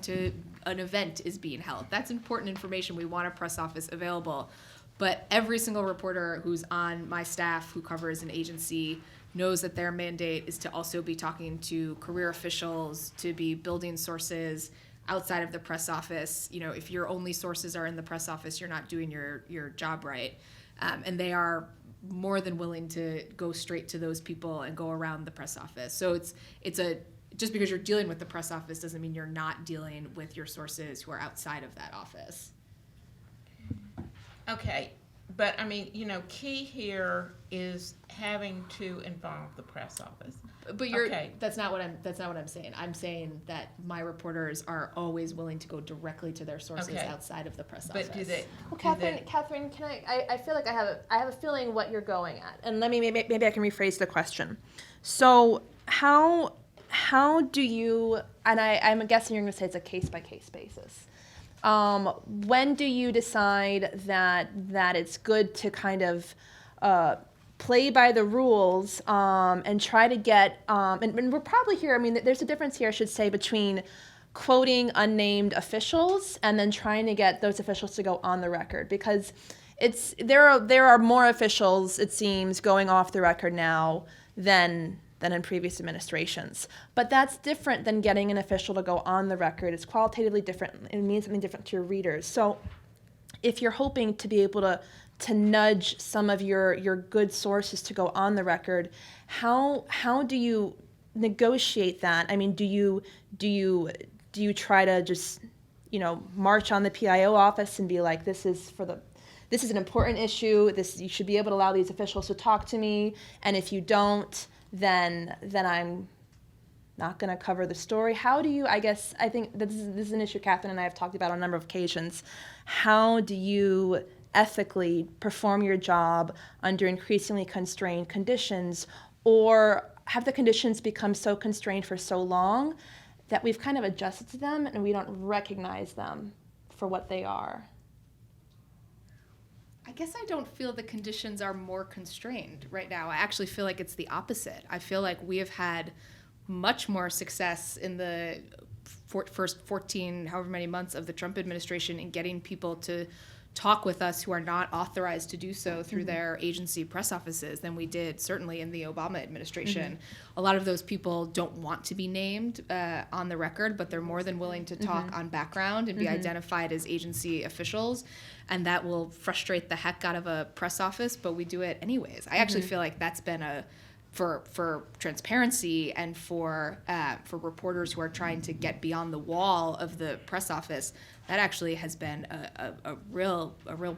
an event is being held. That's important information. We want a press office available. But every single reporter who's on my staff who covers an agency knows that their mandate is to also be talking to career officials, to be building sources outside of the press office. If your only sources are in the press office, you're not doing your job right. And they are more than willing to go straight to those people and go around the press office. So just because you're dealing with the press office doesn't mean you're not dealing with your sources who are outside of that office. Okay, but I mean, key here is having to involve the press office. But Okay. that's not what I'm saying. I'm saying that my reporters are always willing to go directly to their sources Okay. outside of the press office. But do they? Well, do they- Catherine, can I feel like I have a feeling what you're going at, and maybe I can rephrase the question. So how do you? And I'm guessing you're going to say it's a case by case basis. When do you decide that it's good to kind of play by the rules and try to get, and we're probably here, I mean, there's a difference here, I should say, between quoting unnamed officials and then trying to get those officials to go on the record, because there are more officials, it seems, going off the record now than in previous administrations. But that's different than getting an official to go on the record. It's qualitatively different. It means something different to your readers. So if you're hoping to be able to nudge some of your good sources to go on the record, how do you negotiate that? I mean, do you try to just march on the PIO office and be like, this is an important issue, you should be able to allow these officials to talk to me, and if you don't, then I'm not going to cover the story? How do you, I think this is an issue Catherine and I have talked about on a number of occasions. How do you ethically perform your job under increasingly constrained conditions, or have the conditions become so constrained for so long that we've kind of adjusted to them and we don't recognize them for what they are? I guess I don't feel the conditions are more constrained right now. I actually feel like it's the opposite. I feel like we have had much more success in the first 14, however many months of the Trump administration in getting people to talk with us who are not authorized to do so through their agency press offices than we did certainly in the Obama administration. A lot of those people don't want to be named on the record, but they're more than willing to talk on background and be identified as agency officials, and that will frustrate the heck out of a press office, but we do it anyways. I actually feel like that's been for transparency and for reporters who are trying to get beyond the wall of the press office, that actually has been a real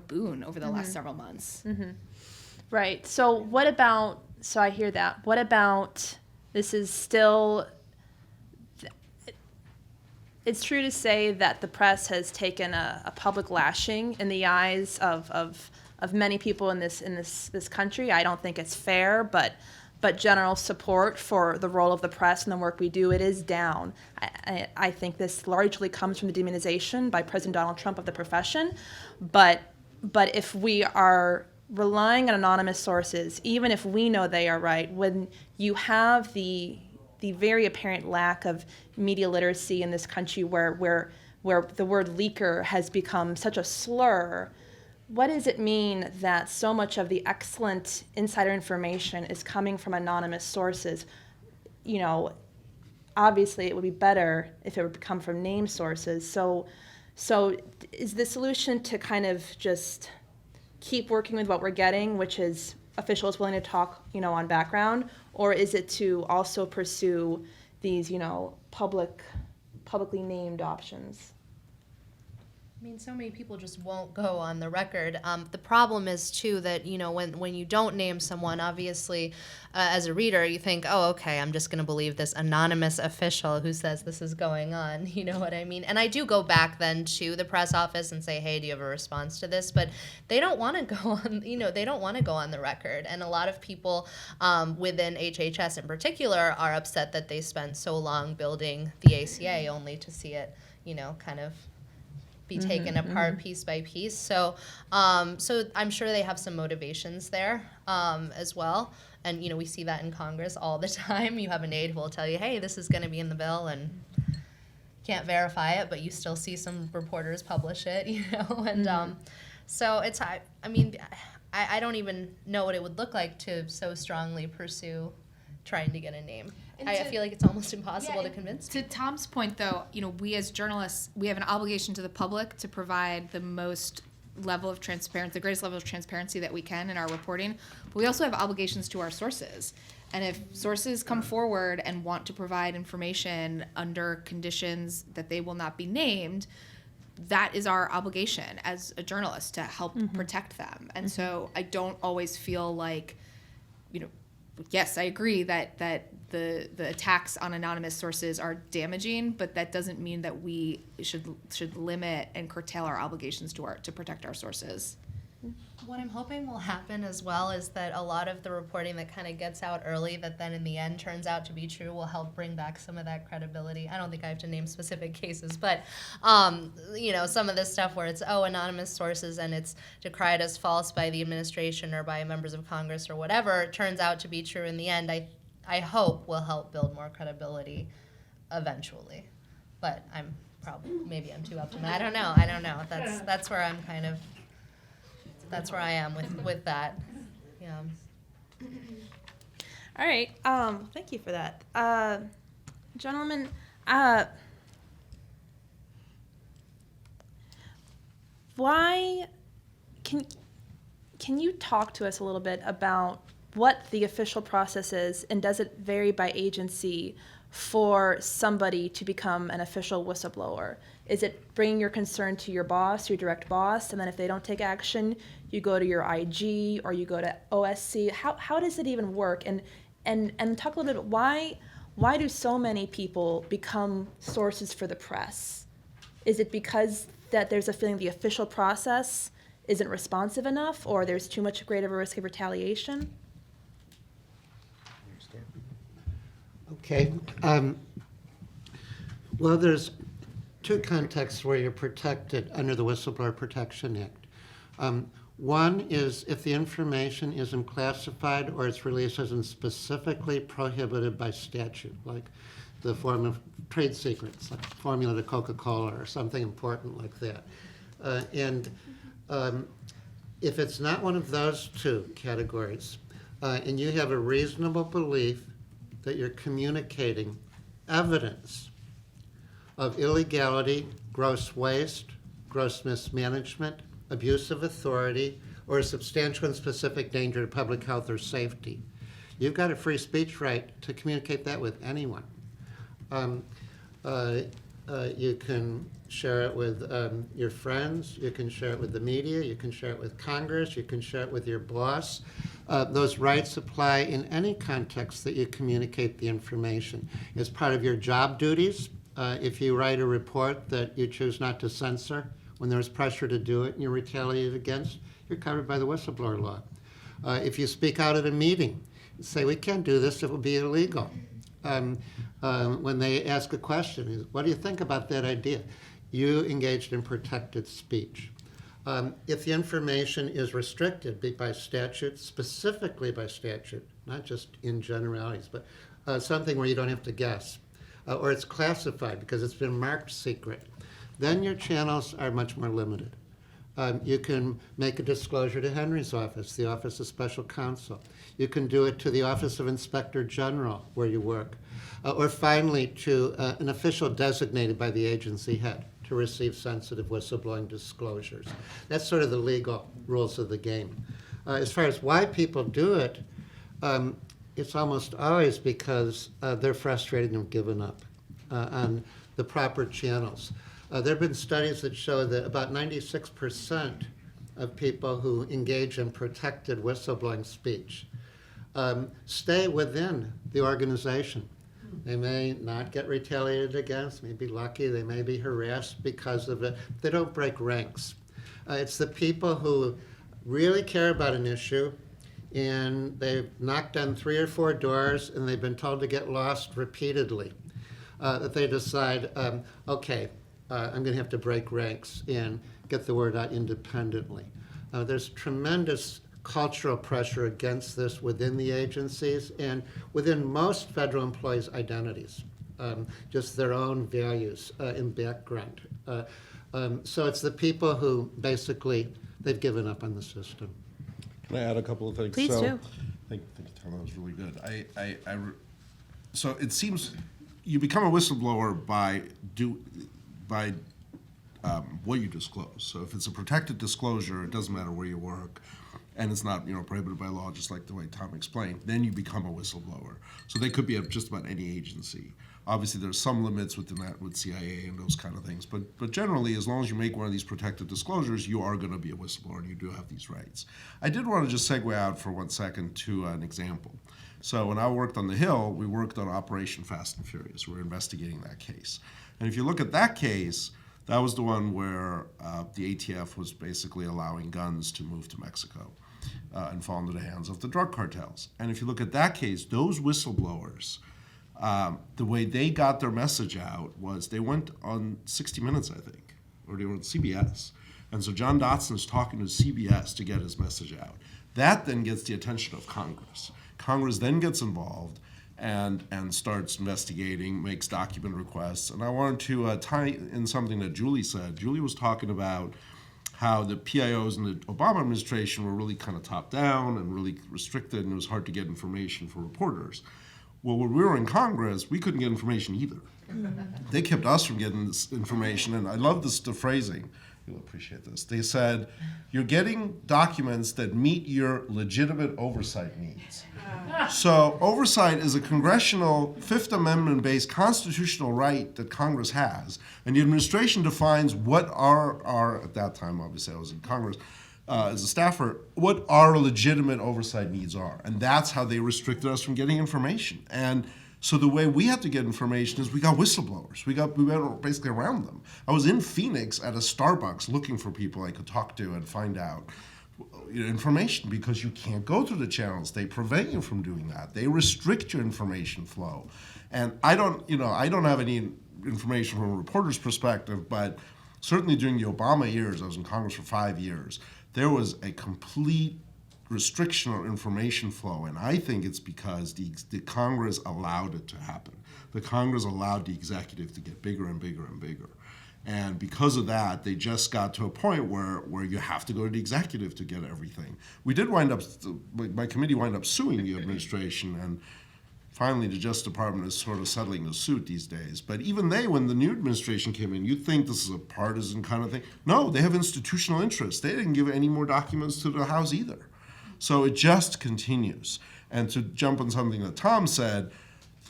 boon over the last several months. Right. So I hear that. What about, this is still, it's true to say that the press has taken a public lashing in the eyes of many people in this country. I don't think it's fair, but general support for the role of the press and the work we do, it is down. I think this largely comes from the demonization by President Donald Trump of the profession. But if we are relying on anonymous sources, even if we know they are right, when you have the very apparent lack of media literacy in this country where the word leaker has become such a slur, what does it mean that so much of the excellent insider information is coming from anonymous sources? You know, obviously it would be better if it would come from named sources. So is the solution to kind of just keep working with what we're getting, which is officials willing to talk, on background, or is it to also pursue these, publicly named options? I mean, so many people just won't go on the record. The problem is, too, that, when you don't name someone, obviously, as a reader, you think, oh, okay, I'm just going to believe this anonymous official who says this is going on. You know what I mean? And I do go back then to the press office and say, hey, do you have a response to this? But they don't want to go on, they don't want to go on the record. And a lot of people within HHS in particular are upset that they spent so long building the ACA only to see it, kind of be taken apart piece by piece. So I'm sure they have some motivations there as well. And, we see that in Congress all the time. You have an aide who will tell you, hey, this is going to be in the bill, and can't verify it, but you still see some reporters publish it, And so it's, I don't even know what it would look like to so strongly pursue trying to get a name. I feel like it's almost impossible to convince To Tom's point, though, we as journalists, we have an obligation to the public to provide the most level of transparency, the greatest level of transparency that we can in our reporting. But we also have obligations to our sources. And if sources come forward and want to provide information under conditions that they will not be named, that is our obligation as a journalist to help protect them. And so I don't always feel like, yes, I agree that the attacks on anonymous sources are damaging, but that doesn't mean that we should limit and curtail our obligations to protect our sources. What I'm hoping will happen as well is that a lot of the reporting that kind of gets out early that then in the end turns out to be true will help bring back some of that credibility. I don't think I have to name specific cases, but some of this stuff where it's anonymous sources and it's decried as false by the administration or by members of Congress or whatever, it turns out to be true in the end. I hope will help build more credibility eventually. But maybe I'm too optimistic. I don't know. That's where I'm kind of. That's where I am with that. Yeah. All right. Thank you for that. Gentlemen, why can you talk to us a little bit about what the official process is, and does it vary by agency for somebody to become an official whistleblower? Is it bringing your concern to your boss, your direct boss, and then if they don't take action, you go to your IG or you go to OSC? How does it even work? And talk a little bit about why do so many people become sources for the press? Is it because that there's a feeling the official process isn't responsive enough, or there's too much greater of a risk of retaliation? Okay. Well, there's two contexts where you're protected under the Whistleblower Protection Act. One is if the information isn't classified or its release isn't specifically prohibited by statute, like the form of trade secrets, like formula to Coca-Cola or something important like that. And if it's not one of those two categories, and you have a reasonable belief that you're communicating evidence of illegality, gross waste, gross mismanagement, abuse of authority, or a substantial and specific danger to public health or safety, you've got a free speech right to communicate that with anyone. You can share it with your friends, you can share it with the media, you can share it with Congress, you can share it with your boss. Those rights apply in any context that you communicate the information. As part of your job duties, if you write a report that you choose not to censor when there's pressure to do it and you're retaliated against, you're covered by the whistleblower law. If you speak out at a meeting, say, we can't do this, it will be illegal. When they ask a question, what do you think about that idea? You engaged in protected speech. If the information is restricted by statute, specifically by statute, not just in generalities, but something where you don't have to guess, or it's classified because it's been marked secret, then your channels are much more limited. You can make a disclosure to Henry's office, the Office of Special Counsel. You can do it to the Office of Inspector General where you work, or finally to an official designated by the agency head to receive sensitive whistleblowing disclosures. That's sort of the legal rules of the game. As far as why people do it, it's almost always because they're frustrated and have given up on the proper channels. There have been studies that show that about 96% of people who engage in protected whistleblowing speech stay within the organization. They may not get retaliated against, may be lucky, they may be harassed because of it. They don't break ranks. It's the people who really care about an issue and they've knocked on 3 or 4 doors and they've been told to get lost repeatedly, that they decide, okay, I'm going to have to break ranks and get the word out independently. There's tremendous cultural pressure against this within the agencies and within most federal employees' identities, just their own values and background. So it's the people who basically, they've given up on the system. Can I add a couple of things? Please so, do. Thank you, Tom. That was really good. So it seems you become a whistleblower by what you disclose. So if it's a protected disclosure, it doesn't matter where you work, and it's not prohibited by law, just like the way Tom explained. Then you become a whistleblower. So they could be at just about any agency. Obviously, there's some limits within that with CIA and those kind of things. But generally, as long as you make one of these protected disclosures, you are going to be a whistleblower, and you do have these rights. I did want to just segue out for 1 second to an example. So when I worked on the Hill, we worked on Operation Fast and Furious. We were investigating that case. And if you look at that case, that was the one where the ATF was basically allowing guns to move to Mexico and fall into the hands of the drug cartels. And if you look at that case, those whistleblowers, the way they got their message out was they went on 60 Minutes, I think, or they were on CBS. And so John Dotson is talking to CBS to get his message out. That then gets the attention of Congress. Congress then gets involved and starts investigating, makes document requests. And I wanted to tie in something that Julie said. Julie was talking about how the PIOs in the Obama administration were really kind of top down and really restricted, and it was hard to get information for reporters. Well, when we were in Congress, we couldn't get information either. They kept us from getting this information, and I love the phrasing. You'll appreciate this. They said, you're getting documents that meet your legitimate oversight needs. So oversight is a congressional Fifth Amendment-based constitutional right that Congress has, and the administration defines what are at that time, obviously I was in Congress, as a staffer, what our legitimate oversight needs are. And that's how they restricted us from getting information. And so the way we had to get information is we got whistleblowers. We went basically around them. I was in Phoenix at a Starbucks looking for people I could talk to and find out information, because you can't go through the channels. They prevent you from doing that. They restrict your information flow. And I don't have any information from a reporter's perspective, but certainly during the Obama years, I was in Congress for 5 years, there was a complete restriction on information flow, and I think it's because the Congress allowed it to happen. The Congress allowed the executive to get bigger and bigger and bigger. And because of that, they just got to a point where you have to go to the executive to get everything. We did wind up, my committee wound up suing the administration, and finally the Justice Department is sort of settling the suit these days. But even they, when the new administration came in, you'd think this is a partisan kind of thing. No, they have institutional interests. They didn't give any more documents to the House either. So it just continues. And to jump on something that Tom said,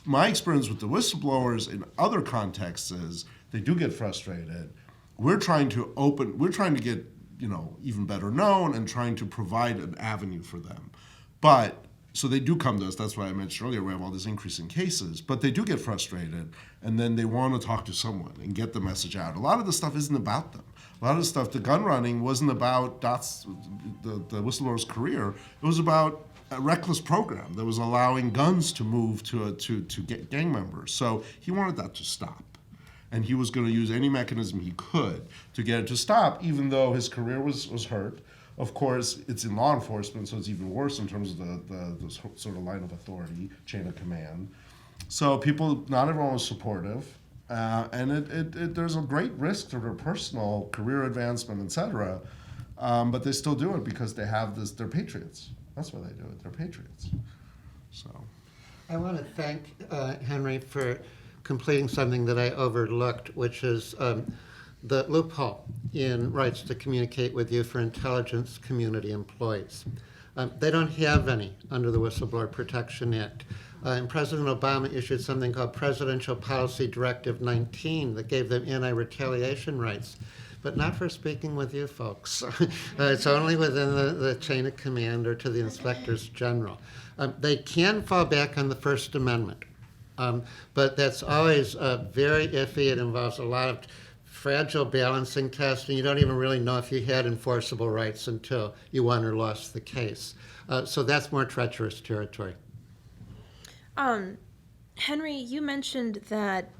my experience with the whistleblowers in other contexts is they do get frustrated. We're trying to get, even better known and trying to provide an avenue for them. But, so they do come to us, that's why I mentioned earlier, we have all this increase in cases, but they do get frustrated, and then they want to talk to someone and get the message out. A lot of the stuff isn't about them. A lot of the stuff, the gun running wasn't about the whistleblower's career. It was about a reckless program that was allowing guns to move to gang members. So he wanted that to stop. and he was going to use any mechanism he could to get it to stop, even though his career was hurt. Of course, it's in law enforcement, so it's even worse in terms of the sort of line of authority, chain of command. So not everyone was supportive, and there's a great risk to their personal career advancement, etc. But they still do it because they have this. They're patriots. That's why they do it. They're patriots. So, I want to thank Henry for completing something that I overlooked, which is the loophole in rights to communicate with you for intelligence community employees. They don't have any under the Whistleblower Protection Act. And President Obama issued something called Presidential Policy Directive 19 that gave them anti-retaliation rights, but not for speaking with you folks. It's only within the chain of command or to the inspectors general. They can fall back on the First Amendment, but that's always very iffy. It involves a lot of fragile balancing tests, and you don't even really know if you had enforceable rights until you won or lost the case. So that's more treacherous territory. Henry, you mentioned that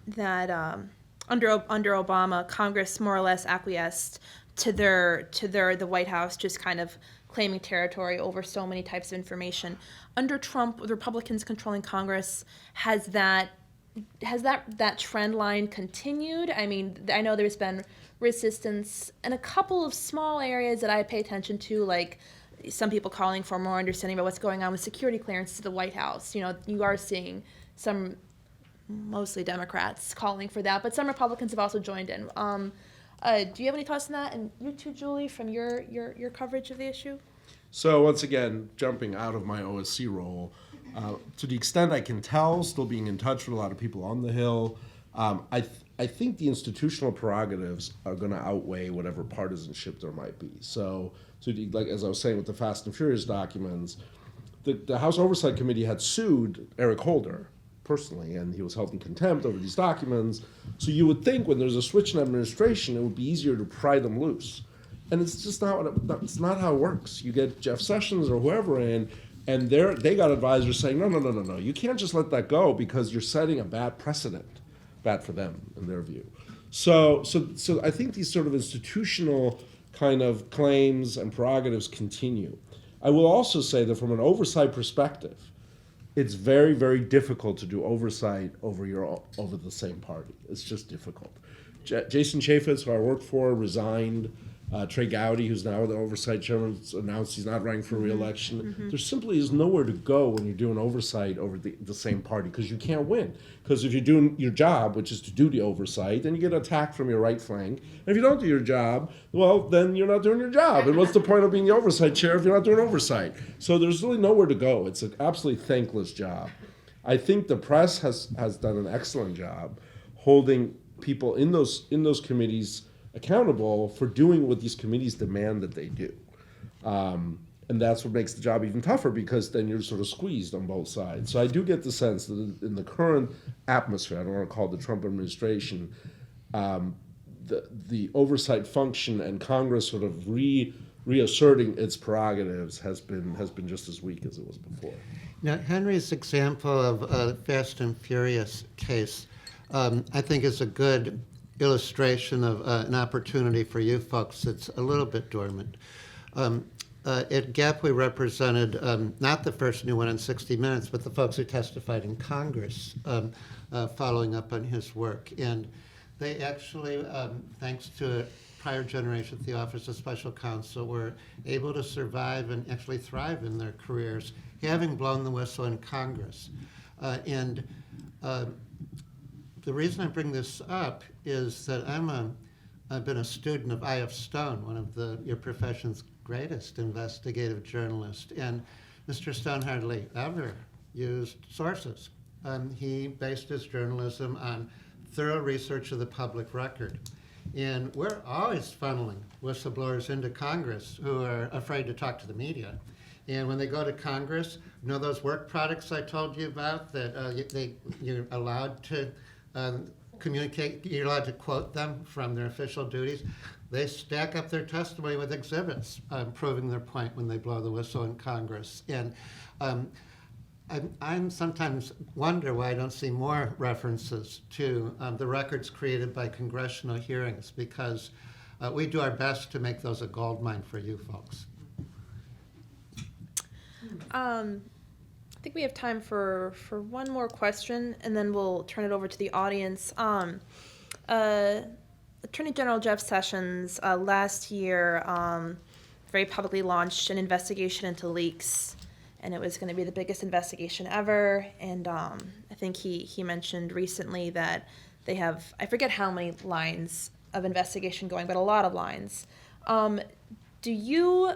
under Obama, Congress more or less acquiesced to the White House just kind of claiming territory over so many types of information. Under Trump, with Republicans controlling Congress, has that trend line continued? I mean, I know there's been resistance in a couple of small areas that I pay attention to, like some people calling for more understanding about what's going on with security clearance to the White House. You know, you are seeing some, mostly Democrats, calling for that, but some Republicans have also joined in. Do you have any thoughts on that? And you too, Julie, from your coverage of the issue? So once again, jumping out of my OSC role, to the extent I can tell, still being in touch with a lot of people on the Hill, I think the institutional prerogatives are going to outweigh whatever partisanship there might be. So like as I was saying with the Fast and Furious documents, the House Oversight Committee had sued Eric Holder personally, and he was held in contempt over these documents. So you would think when there's a switch in administration, it would be easier to pry them loose. And it's just it's not how it works. You get Jeff Sessions or whoever in, and they got advisors saying, no, you can't just let that go because you're setting a bad precedent, bad for them in their view. So I think these sort of institutional kind of claims and prerogatives continue. I will also say that from an oversight perspective, it's very, very difficult to do oversight over the same party. It's just difficult. Jason Chaffetz, who I worked for, resigned. Trey Gowdy, who's now the oversight chairman, announced he's not running for re-election. Mm-hmm. There simply is nowhere to go when you're doing oversight over the same party because you can't win. Because if you're doing your job, which is to do the oversight, then you get attacked from your right flank. And if you don't do your job, well, then you're not doing your job. And what's the point of being the oversight chair if you're not doing oversight? So there's really nowhere to go. It's an absolutely thankless job. I think the press has done an excellent job holding people in those committees accountable for doing what these committees demand that they do. And that's what makes the job even tougher because then you're sort of squeezed on both sides. So I do get the sense that in the current atmosphere, I don't want to call it the Trump administration, the oversight function and Congress sort of reasserting its prerogatives has been just as weak as it was before. Now, Henry's example of a Fast and Furious case, I think is a good illustration of an opportunity for you folks that's a little bit dormant. At GAP, we represented not the first new one in 60 Minutes, but the folks who testified in Congress following up on his work. And they actually, thanks to a prior generation at the Office of Special Counsel, were able to survive and actually thrive in their careers, having blown the whistle in Congress. The reason I bring this up is that I've been a student of I.F. Stone, one of your profession's greatest investigative journalists, and Mr. Stone hardly ever used sources. He based his journalism on thorough research of the public record. And we're always funneling whistleblowers into Congress who are afraid to talk to the media. And when they go to Congress, you know those work products I told you about that you're allowed to communicate, you're allowed to quote them from their official duties. They stack up their testimony with exhibits proving their point when they blow the whistle in Congress. And I'm sometimes wonder why I don't see more references to the records created by congressional hearings, because we do our best to make those a goldmine for you folks. I think we have time for one more question, and then we'll turn it over to the audience. Attorney General Jeff Sessions last year very publicly launched an investigation into leaks, and it was going to be the biggest investigation ever. And I think he mentioned recently that they have, I forget how many lines of investigation going, but a lot of lines. Are you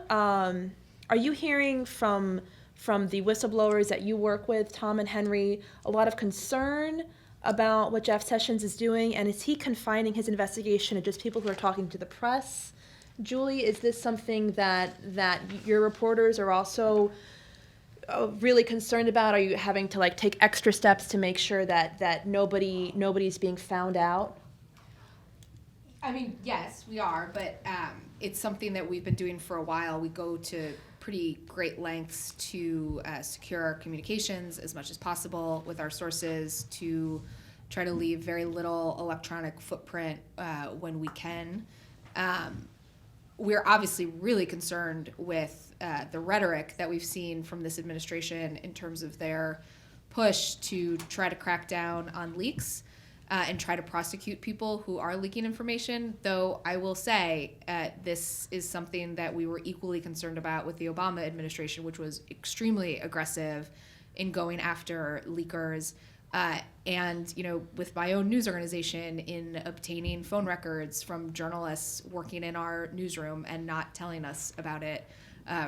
hearing from the whistleblowers that you work with, Tom and Henry, a lot of concern about what Jeff Sessions is doing? And is he confining his investigation to just people who are talking to the press? Julie, is this something that your reporters are also really concerned about? Are you having to take extra steps to make sure that nobody's being found out? I mean, yes, we are, but it's something that we've been doing for a while. We go to pretty great lengths to secure our communications as much as possible with our sources, to try to leave very little electronic footprint when we can. We're obviously really concerned with the rhetoric that we've seen from this administration in terms of their push to try to crack down on leaks and try to prosecute people who are leaking information. Though I will say this is something that we were equally concerned about with the Obama administration, which was extremely aggressive in going after leakers. And, with my own news organization, in obtaining phone records from journalists working in our newsroom and not telling us about it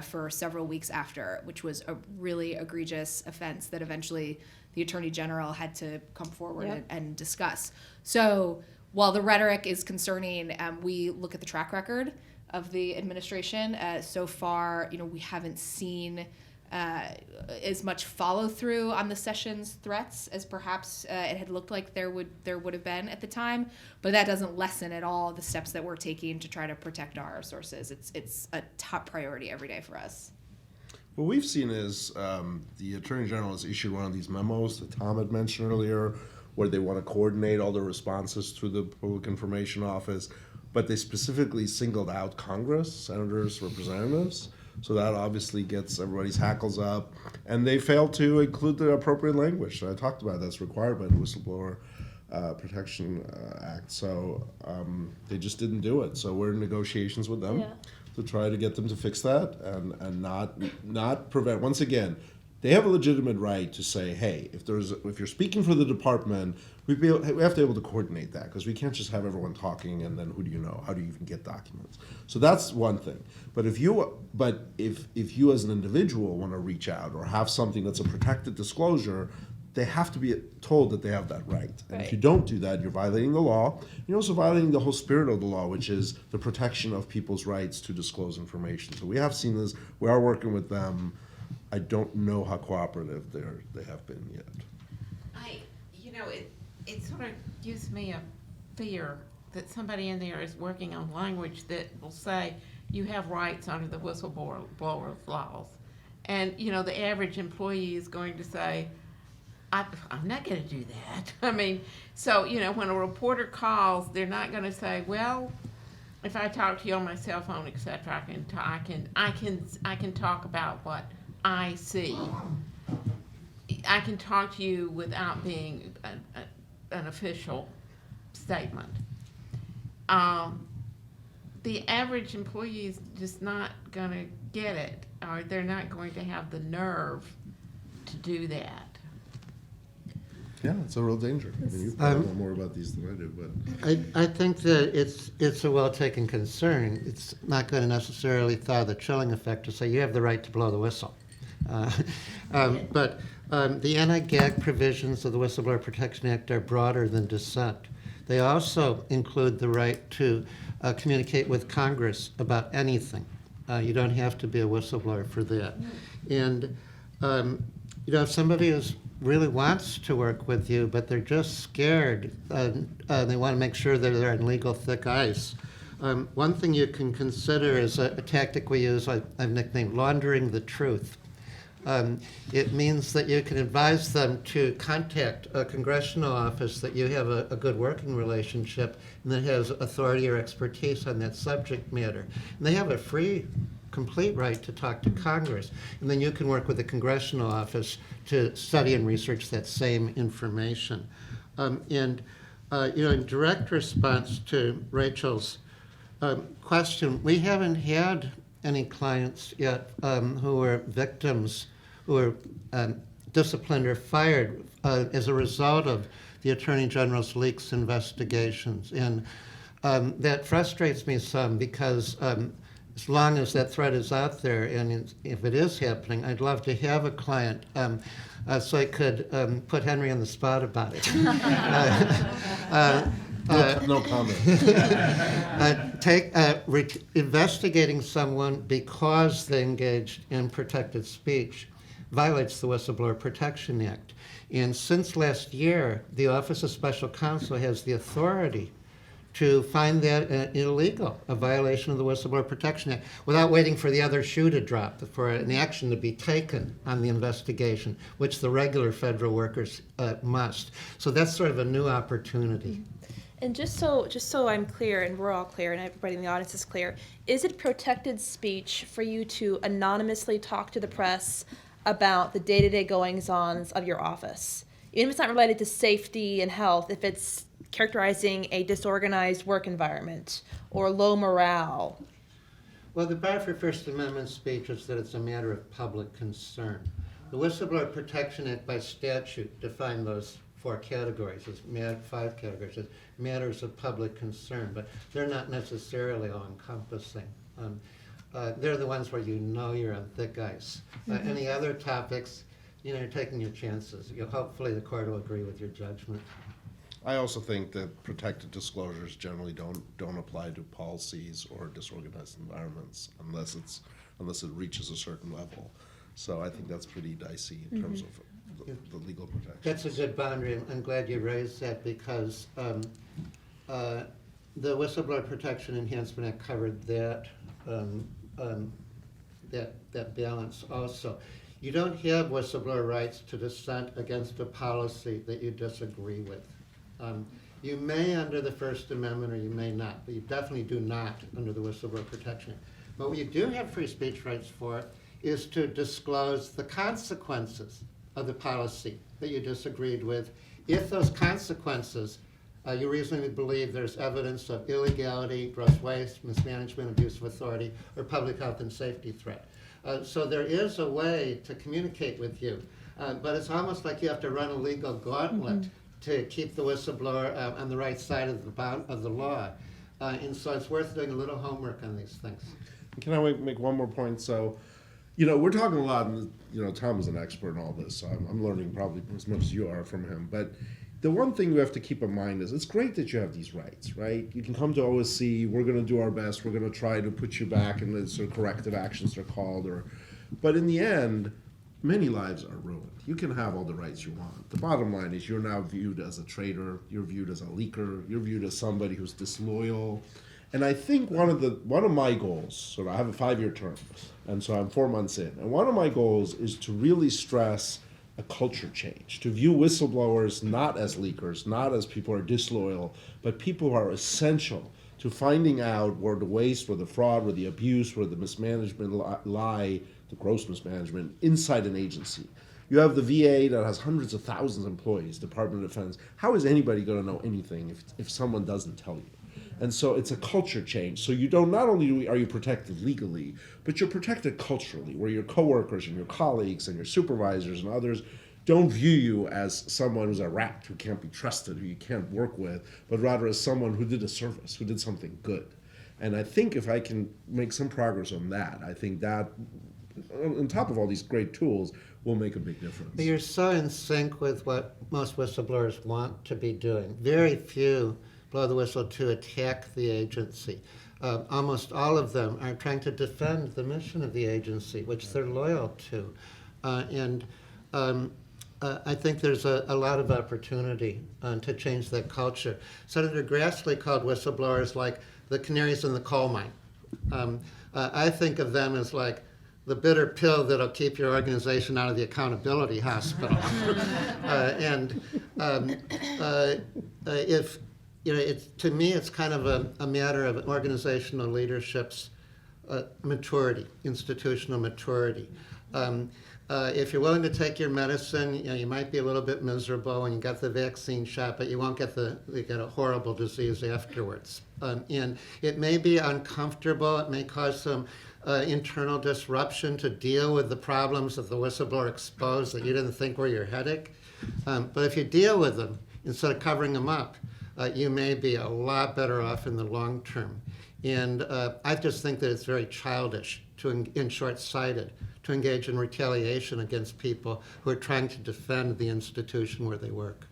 for several weeks after, which was a really egregious offense that eventually the Attorney General had to come forward and discuss. So while the rhetoric is concerning, we look at the track record of the administration. So far, we haven't seen as much follow through on the Sessions threats as perhaps it had looked like there would have been at the time. But that doesn't lessen at all the steps that we're taking to try to protect our sources. It's a top priority every day for us. What we've seen is the Attorney General has issued one of these memos that Tom had mentioned earlier, where they want to coordinate all the responses through the Public Information Office, but they specifically singled out Congress, senators, representatives. So that obviously gets everybody's hackles up, and they failed to include the appropriate language that I talked about that's required by the Whistleblower Protection Act. So they just didn't do it. So we're in negotiations with them to try to get them to fix that and not prevent. Once again, they have a legitimate right to say, hey, if you're speaking for the department, we have to be able to coordinate that, because we can't just have everyone talking and then who do you know? How do you even get documents? So that's one thing. But if you as an individual want to reach out or have something that's a protected disclosure, they have to be told that they have that right. And if you don't do that, you're violating the law. You're also violating the whole spirit of the law, which is the protection of people's rights to disclose information. So we have seen this. We are working with them. I don't know how cooperative they have been yet. It sort of gives me a fear that somebody in there is working on language that will say you have rights under the whistleblower laws. And, the average employee is going to say, I'm not going to do that. I mean, so, when a reporter calls, they're not going to say, well, if I talk to you on my cell phone, et cetera, I can talk about what I see. I can talk to you without being an official statement. The average employee is just not going to get it, or they're not going to have the nerve to do that. Yeah, it's a real danger. I mean, you probably know more about these than I do, but I think that it's a well-taken concern. It's not going to necessarily thaw the chilling effect to say you have the right to blow the whistle. But the anti-gag provisions of the Whistleblower Protection Act are broader than dissent. They also include the right to communicate with Congress about anything. You don't have to be a whistleblower for that. And if somebody really wants to work with you, but they're just scared, they want to make sure that they're on legal thick ice. One thing you can consider is a tactic we use, I've nicknamed laundering the truth. It means that you can advise them to contact a congressional office that you have a good working relationship and that has authority or expertise on that subject matter. And they have a free, complete right to talk to Congress. And then you can work with the congressional office to study and research that same information. In direct response to Rachel's question, we haven't had any clients yet who were victims, who were disciplined or fired as a result of the Attorney General's leaks investigations. And that frustrates me some because as long as that threat is out there, and if it is happening, I'd love to have a client so I could put Henry on the spot about it. No comment. Investigating someone because they engaged in protected speech violates the Whistleblower Protection Act. And since last year, the Office of Special Counsel has the authority to find that illegal, a violation of the Whistleblower Protection Act, without waiting for the other shoe to drop, for an action to be taken on the investigation, which the regular federal workers must. So that's sort of a new opportunity. And just so I'm clear, and we're all clear, and everybody in the audience is clear, is it protected speech for you to anonymously talk to the press about the day-to-day goings-on of your office? Even if it's not related to safety and health, if it's characterizing a disorganized work environment or low morale? Well, the bar for First Amendment speech is that it's a matter of public concern. The Whistleblower Protection Act by statute defined those 4 categories, five categories, as matters of public concern, but they're not necessarily all-encompassing. They're the ones where you know you're on thick ice. Any other topics, you're taking your chances. Hopefully the court will agree with your judgment. I also think that protected disclosures generally don't apply to policies or disorganized environments unless it reaches a certain level. So I think that's pretty dicey in terms of the legal protection. That's a good boundary. I'm glad you raised that because the Whistleblower Protection Enhancement Act covered that balance also. You don't have whistleblower rights to dissent against a policy that you disagree with. You may under the First Amendment or you may not, but you definitely do not under the Whistleblower Protection Act. But what you do have free speech rights for is to disclose the consequences of the policy that you disagreed with. If those consequences, you reasonably believe there's evidence of illegality, gross waste, mismanagement, abuse of authority, or public health and safety threat. So there is a way to communicate with you, but it's almost like you have to run a legal gauntlet to keep the whistleblower on the right side of the law. And so it's worth doing a little homework on these things. Can I make one more point? So, we're talking a lot, and Tom is an expert in all this, so I'm learning probably as much as you are from him. But the one thing we have to keep in mind is it's great that you have these rights, right? You can come to OSC, we're going to do our best, we're going to try to put you back in the sort of corrective actions they're called, but in the end, many lives are ruined. You can have all the rights you want. The bottom line is you're now viewed as a traitor, you're viewed as a leaker, you're viewed as somebody who's disloyal. And I think one of my goals, so I have a 5-year term, and so I'm 4 months in, and one of my goals is to really stress a culture change, to view whistleblowers not as leakers, not as people who are disloyal, but people who are essential to finding out where the waste, where the fraud, where the abuse, where the mismanagement lie, the gross mismanagement inside an agency. You have the VA that has hundreds of thousands of employees, Department of Defense. How is anybody going to know anything if someone doesn't tell you? And so it's a culture change. So you don't, not only are you protected legally, but you're protected culturally, where your coworkers and your colleagues and your supervisors and others don't view you as someone who's a rat, who can't be trusted, who you can't work with, but rather as someone who did a service, who did something good. And I think if I can make some progress on that, I think that, on top of all these great tools, will make a big difference. You're so in sync with what most whistleblowers want to be doing. Very few blow the whistle to attack the agency. Almost all of them are trying to defend the mission of the agency, which they're loyal to. I think there's a lot of opportunity to change that culture. Senator Grassley called whistleblowers like the canaries in the coal mine. I think of them as like the bitter pill that'll keep your organization out of the accountability hospital. If it's, to me, it's kind of a matter of organizational leadership's maturity, institutional maturity. If you're willing to take your medicine, you might be a little bit miserable when you got the vaccine shot, but you won't get a horrible disease afterwards. And it may be uncomfortable. It may cause some internal disruption to deal with the problems that the whistleblower exposed that you didn't think were your headache. But if you deal with them instead of covering them up, you may be a lot better off in the long term. And I just think that it's very childish and short-sighted to engage in retaliation against people who are trying to defend the institution where they work.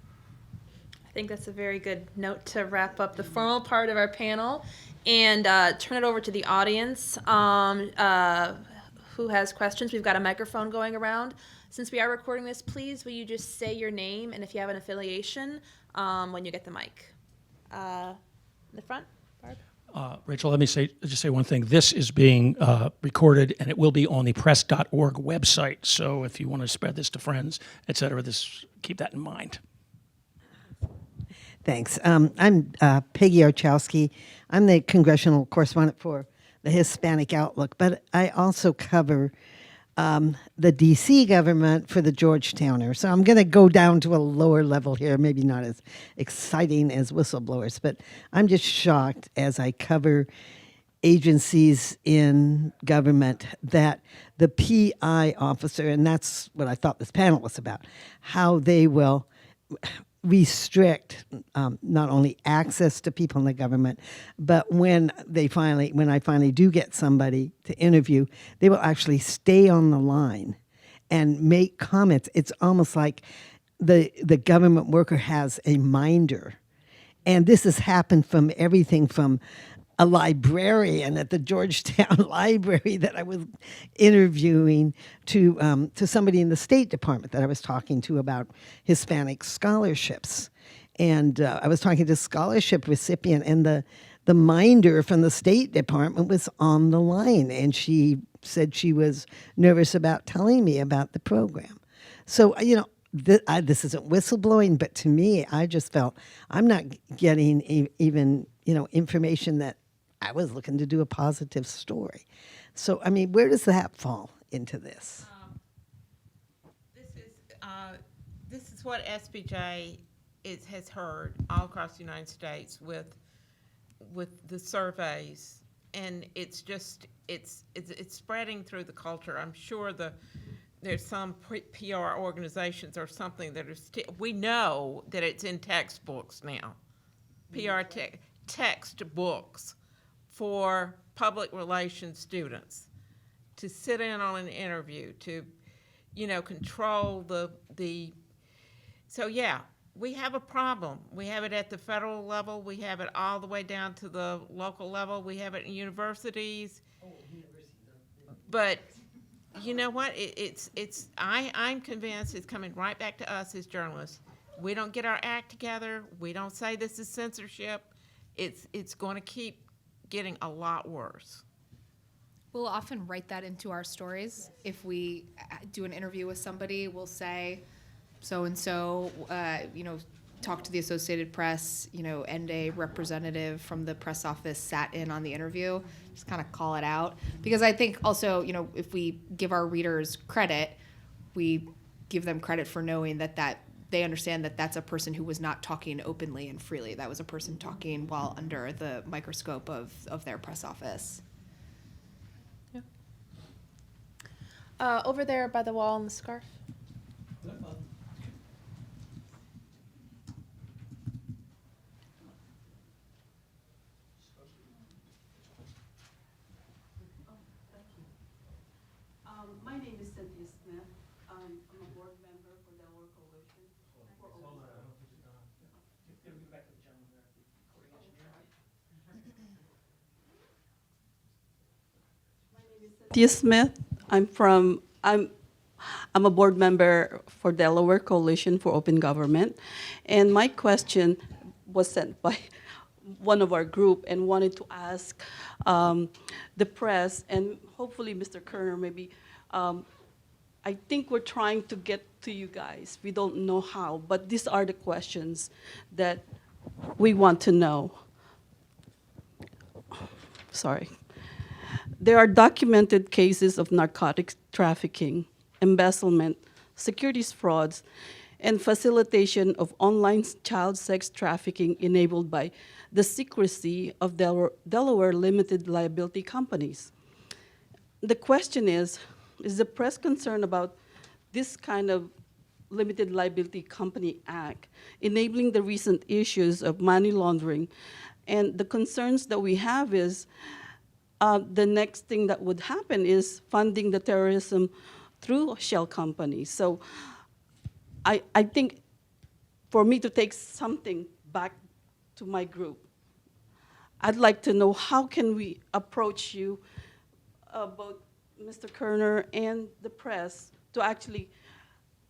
I think that's a very good note to wrap up the formal part of our panel and turn it over to the audience who has questions. We've got a microphone going around. Since we are recording this, please will you just say your name and if you have an affiliation when you get the mic. In the front, Barb? Rachel, let me just say one thing. This is being recorded, and it will be on the press.org website. So if you want to spread this to friends, et cetera, keep that in mind. Thanks. I'm Peggy Archowski. I'm the congressional correspondent for the Hispanic Outlook, but I also cover the D.C. government for the Georgetowner. So I'm going to go down to a lower level here, maybe not as exciting as whistleblowers, but I'm just shocked as I cover agencies in government that the PI officer, and that's what I thought this panel was about, how they will restrict not only access to people in the government, but when I finally do get somebody to interview, they will actually stay on the line and make comments. It's almost like the government worker has a minder. And this has happened from everything from a librarian at the Georgetown Library that I was interviewing to somebody in the State Department that I was talking to about Hispanic scholarships. And I was talking to a scholarship recipient, and the minder from the State Department was on the line, and she said she was nervous about telling me about the program. So, this isn't whistleblowing, but to me, I just felt I'm not getting even, information that I was looking to do a positive story. So, where does that fall into this? This is what SBJ has heard all across the United States with the surveys, and it's spreading through the culture. I'm sure there's some PR organizations or something that are we know that it's in textbooks now, PR textbooks for public relations students to sit in on an interview, to control the so yeah, we have a problem. We have it at the federal level, we have it all the way down to the local level, we have it in universities. But you know what, I'm convinced it's coming right back to us as journalists. We don't get our act together, we don't say this is censorship, it's going to keep getting a lot worse. We'll often write that into our stories. If we do an interview with somebody, we'll say, so-and-so, talk to the Associated Press, and a representative from the press office sat in on the interview. Just kind of call it out. Because I think also, if we give our readers credit, we give them credit for knowing that they understand that that's a person who was not talking openly and freely. That was a person talking while under the microscope of their press office. Yeah. Over there by the wall in the scarf. My name is Cynthia Smith. I'm a board member for Delaware Coalition. Cynthia Smith. I'm a board member for Delaware Coalition for Open Government, and my question was sent by one of our group and wanted to ask the press and hopefully Mr. Kerner maybe. I think we're trying to get to you guys. We don't know how, but these are the questions that we want to know. Sorry. There are documented cases of narcotics trafficking, embezzlement, securities frauds, and facilitation of online child sex trafficking enabled by the secrecy of Delaware limited liability companies. The question is the press concerned about this kind of limited liability company act enabling the recent issues of money laundering? And the concerns that we have is the next thing that would happen is funding the terrorism through shell companies. So I think for me to take something back to my group, I'd like to know how can we approach you, both Mr. Kerner and the press, to actually,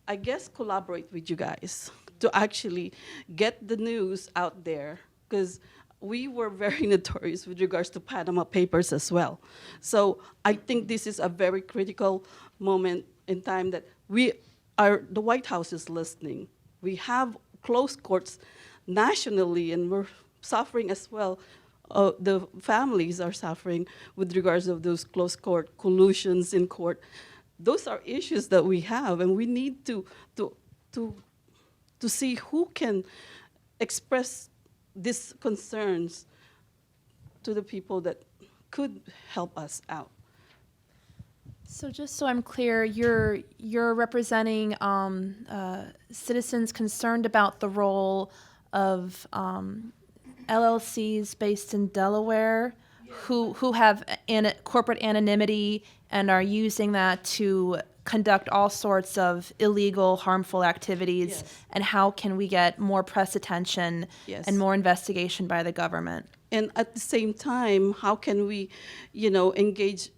I guess, collaborate with you guys to actually get the news out there, because we were very notorious with regards to Panama Papers as well. So I think this is a very critical moment in time that the White House is listening. We have closed courts nationally, and we're suffering as well. The families are suffering with regards of those closed court collusions in court. Those are issues that we have, and we need to see who can express these concerns to the people that could help us out. So just so I'm clear, you're representing citizens concerned about the role of LLCs based in Delaware who have corporate anonymity and are using that to conduct all sorts of illegal, harmful activities. Yes. And how can we get more press attention Yes. and more investigation by the government? And at the same time, how can we, engage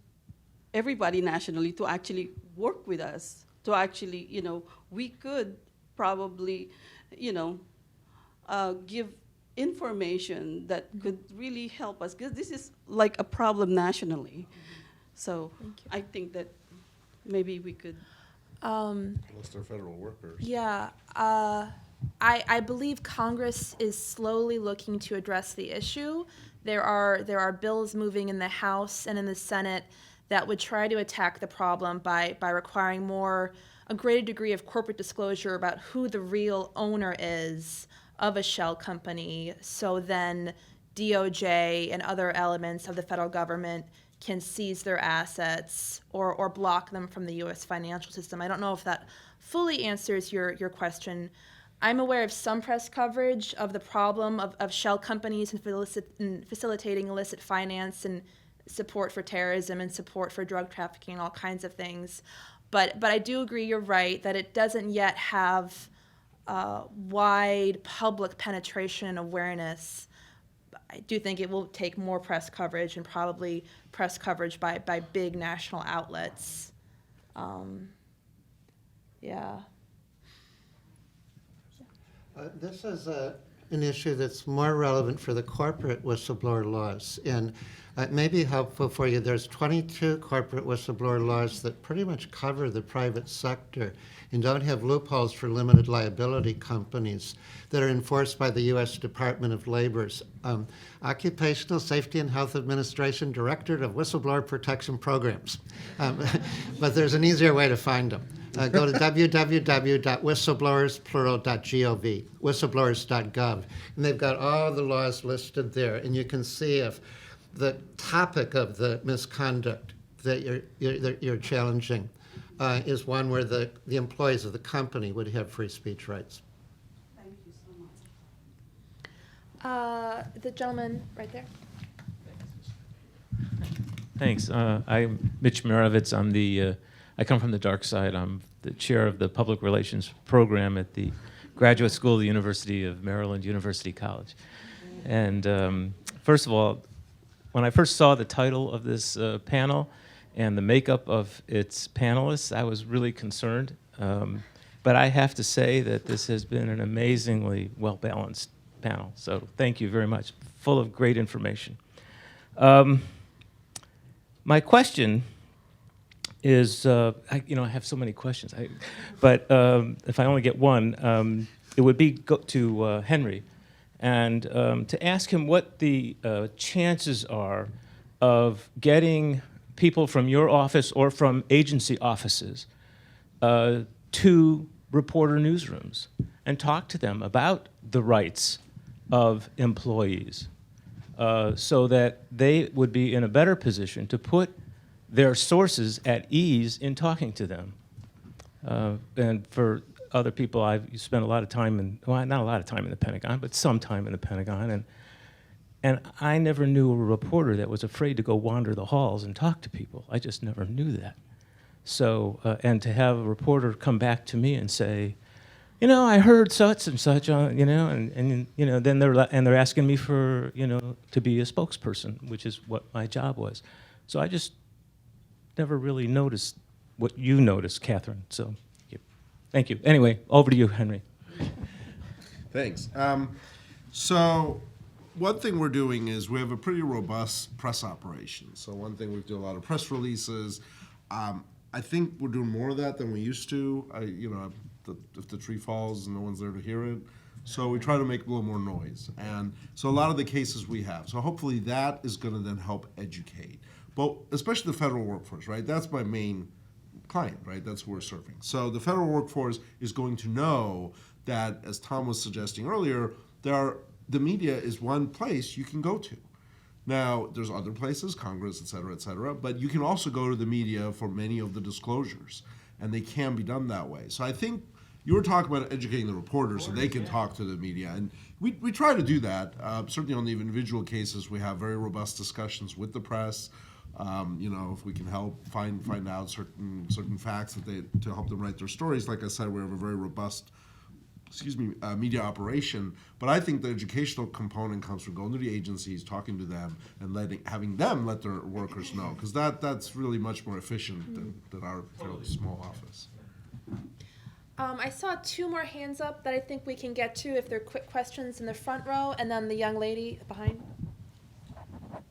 everybody nationally to actually work with us, to actually, we could probably, give information that could really help us, because this is like a problem nationally. So I think that maybe we could. Plus they're federal workers. Yeah, I believe Congress is slowly looking to address the issue. There are bills moving in the House and in the Senate that would try to attack the problem by requiring a greater degree of corporate disclosure about who the real owner is of a shell company, so then DOJ and other elements of the federal government can seize their assets or block them from the U.S. financial system. I don't know if that fully answers your question. I'm aware of some press coverage of the problem of shell companies and facilitating illicit finance and support for terrorism and support for drug trafficking and all kinds of things. But I do agree, you're right, that it doesn't yet have wide public penetration and awareness. I do think it will take more press coverage and probably press coverage by big national outlets. Yeah. This is an issue that's more relevant for the corporate whistleblower laws, and it may be helpful for you. There's 22 corporate whistleblower laws that pretty much cover the private sector and don't have loopholes for limited liability companies that are enforced by the U.S. Department of Labor's Occupational Safety and Health Administration Directorate of Whistleblower Protection Programs. But there's an easier way to find them. Go to www.whistleblowers.gov, whistleblowers.gov, and they've got all the laws listed there, and you can see if the topic of the misconduct that you're challenging is one where the employees of the company would have free speech rights. Thank you so much. The gentleman right there. Thanks. I'm Mitch Mirovitz. I come from the dark side. I'm the chair of the public relations program at the Graduate School of the University of Maryland, University College. And first of all, when I first saw the title of this panel and the makeup of its panelists, I was really concerned. But I have to say that this has been an amazingly well-balanced panel. So thank you very much full of great information. My question is, I have so many questions, but if I only get one, it would be to Henry, and to ask him what the chances are of getting people from your office or from agency offices to reporter newsrooms and talk to them about the rights of employees, so that they would be in a better position to put their sources at ease in talking to them. And for other people, I've spent a lot of time not a lot of time in the Pentagon, but some time in the Pentagon, and I never knew a reporter that was afraid to go wander the halls and talk to people. I just never knew that. So, and to have a reporter come back to me and say, I heard such and such on, and then they're asking me for, to be a spokesperson, which is what my job was. So I just never really noticed what you noticed, Catherine. So, thank you. Anyway, over to you, Henry. Thanks. So one thing we're doing is we have a pretty robust press operation. So one thing, we do a lot of press releases. I think we're doing more of that than we used to. If the tree falls, no one's there to hear it. So we try to make a little more noise. And so a lot of the cases we have. So hopefully that is going to then help educate. But especially the federal workforce, right? That's my main client, right? That's who we're serving. So the federal workforce is going to know that, as Tom was suggesting earlier, the media is one place you can go to. Now, there's other places, Congress, et cetera, but you can also go to the media for many of the disclosures, and they can be done that way. So I think you were talking about educating the reporters so they can talk to the media, and we try to do that. Certainly on the individual cases, we have very robust discussions with the press. If we can help find out certain facts to help them write their stories. Like I said, we have a very robust media operation, but I think the educational component comes from going to the agencies, talking to them, and having them let their workers know, because that's really much more efficient than our fairly small office. I saw two more hands up that I think we can get to if they're quick questions in the front row, and then the young lady behind.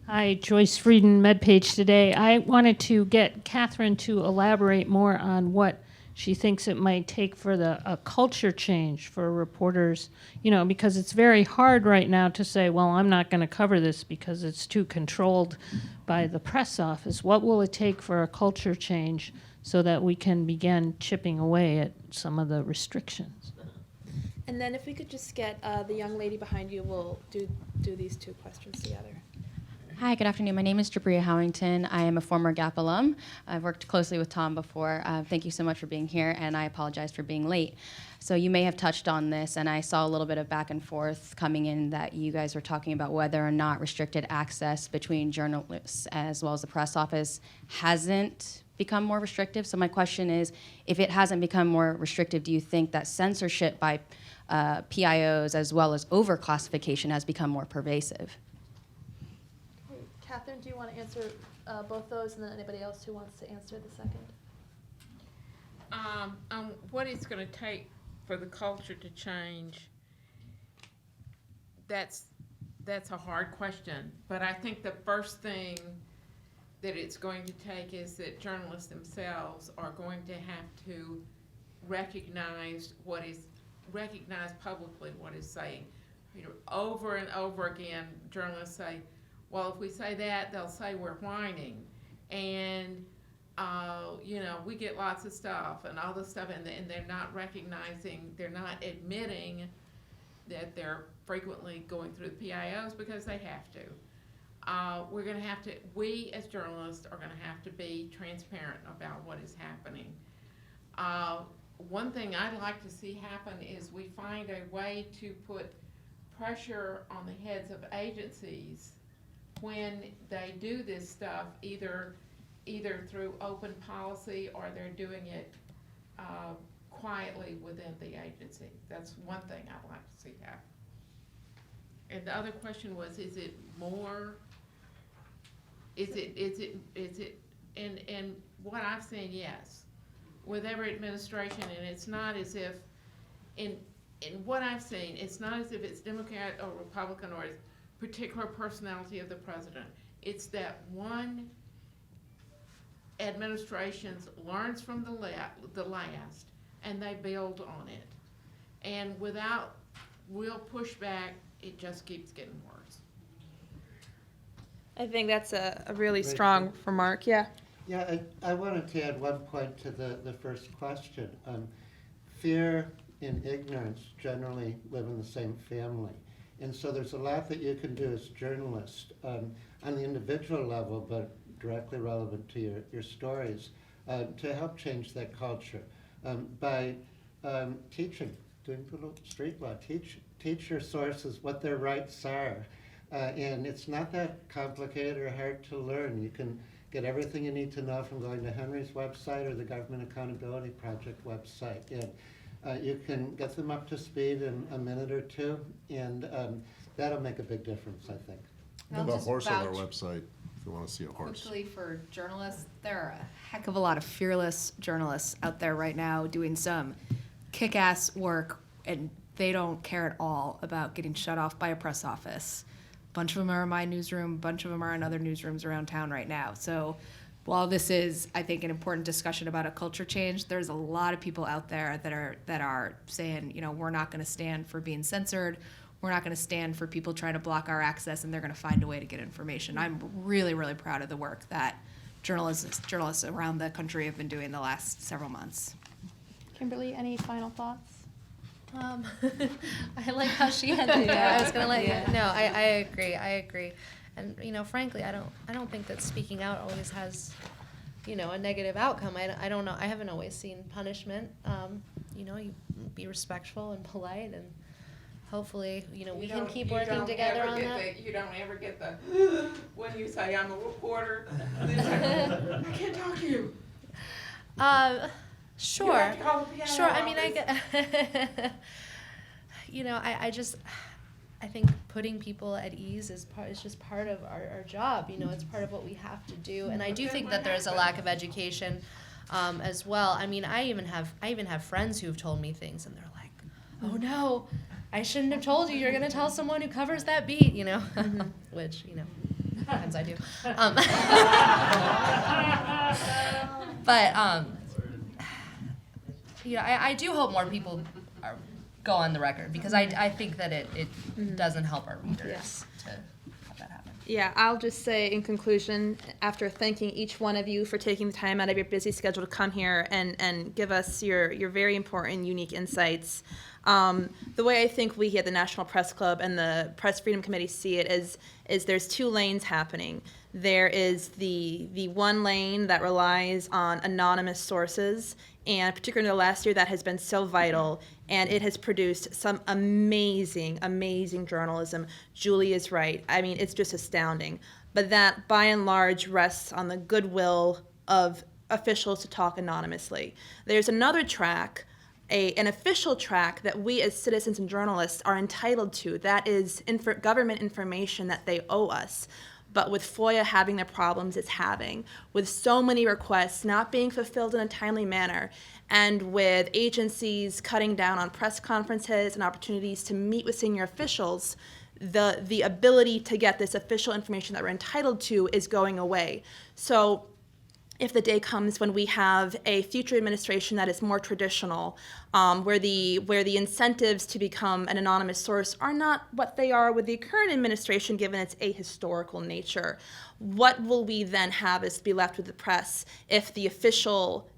Hi, Joyce Frieden, MedPage Today. I wanted to get Catherine to elaborate more on what she thinks it might take for a culture change for reporters, because it's very hard right now to say, well, I'm not going to cover this because it's too controlled by the press office. What will it take for a culture change so that we can begin chipping away at some of the restrictions? And then if we could just get the young lady behind you, we'll do these two questions together. Hi, good afternoon. My name is Jabria Howington. I am a former GAP alum. I've worked closely with Tom before. Thank you so much for being here, and I apologize for being late. So you may have touched on this, and I saw a little bit of back and forth coming in that you guys were talking about whether or not restricted access between journalists as well as the press office hasn't become more restrictive. So my question is, if it hasn't become more restrictive, do you think that censorship by PIOs as well as overclassification has become more pervasive? Catherine, do you want to answer both those, and then anybody else who wants to answer the second? What it's going to take for the culture to change, that's a hard question. But I think the first thing that it's going to take is that journalists themselves are going to have to recognize publicly what is saying. Over and over again, journalists say, well, if we say that, they'll say we're whining, and we get lots of stuff and all this stuff, and they're not recognizing, they're not admitting that they're frequently going through the PIOs because they have to. We as journalists are going to have to be transparent about what is happening. One thing I'd like to see happen is we find a way to put pressure on the heads of agencies when they do this stuff, either through open policy or they're doing it quietly within the agency. That's one thing I'd like to see happen. And the other question was, is it more? And what I've seen, yes, with every administration, and it's not as if, in what I've seen, it's not as if it's Democrat or Republican or it's particular personality of the president. It's that one administration learns from the last, and they build on it. And without real pushback, it just keeps getting worse. I think that's a really strong remark. Yeah. Yeah, I wanted to add one point to the first question. Fear and ignorance generally live in the same family. And so there's a lot that you can do as journalists on the individual level, but directly relevant to your stories, to help change that culture. By teaching, doing the little street law, teach your sources what their rights are. And it's not that complicated or hard to learn. You can get everything you need to know from going to Henry's website or the Government Accountability Project website. And you can get them up to speed in a minute or two, and that'll make a big difference, I think. We have a horse on our website if you want to see a horse. Quickly for journalists, there are a heck of a lot of fearless journalists out there right now doing some kick-ass work, and they don't care at all about getting shut off by a press office. A bunch of them are in my newsroom, a bunch of them are in other newsrooms around town right now. So while this is, I think, an important discussion about a culture change, there's a lot of people out there that are saying, you know, we're not going to stand for being censored. We're not going to stand for people trying to block our access, and they're going to find a way to get information. I'm really, really proud of the work that journalists around the country have been doing the last several months. Kimberly, any final thoughts? I like how she ended. I was gonna let you. No, I agree. And frankly, I don't think that speaking out always has, a negative outcome. I don't know. I haven't always seen punishment. You be respectful and polite, and hopefully, we can keep working together on that. You don't ever get the when you say I'm a reporter. I can't talk to you. Sure. You have to call the PIO Sure. I mean, I think putting people at ease is just part of our job. It's part of what we have to do. And I do think that there's a lack of education as well. I mean, I even have friends who've told me things, and they're like, "Oh no, I shouldn't have told you. You're going to tell someone who covers that beat," which sometimes I do. But I do hope more people go on the record, because I think that it doesn't help our readers to have that happen. Yeah, I'll just say in conclusion, after thanking each one of you for taking the time out of your busy schedule to come here and give us your very important, unique insights. The way I think we here at the National Press Club and the Press Freedom Committee see it is there's two lanes happening. There is the one lane that relies on anonymous sources, and particularly in the last year that has been so vital, and it has produced some amazing, amazing journalism. Julie is right. I mean, it's just astounding. But that, by and large, rests on the goodwill of officials to talk anonymously. There's another track, an official track that we as citizens and journalists are entitled to. That is government information that they owe us. But with FOIA having the problems it's having, with so many requests not being fulfilled in a timely manner, and with agencies cutting down on press conferences and opportunities to meet with senior officials, the ability to get this official information that we're entitled to is going away. So if the day comes when we have a future administration that is more traditional, where the incentives to become an anonymous source are not what they are with the current administration, given its ahistorical nature, what will we then have as to be left with the press if the official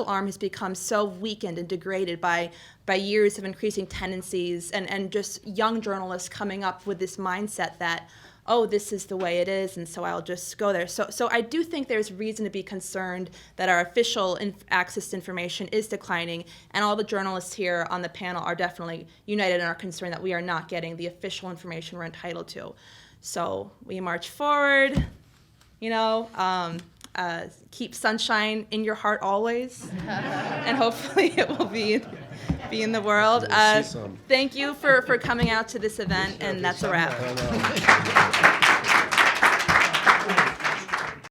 arm has become so weakened and degraded by years of increasing tendencies and just young journalists coming up with this mindset that, oh, this is the way it is, and so I'll just go there. So I do think there's reason to be concerned that our official access to information is declining, and all the journalists here on the panel are definitely united in our concern that we are not getting the official information we're entitled to. So we march forward, keep sunshine in your heart always, and hopefully it will be in the world. Thank you for coming out to this event, and that's a wrap.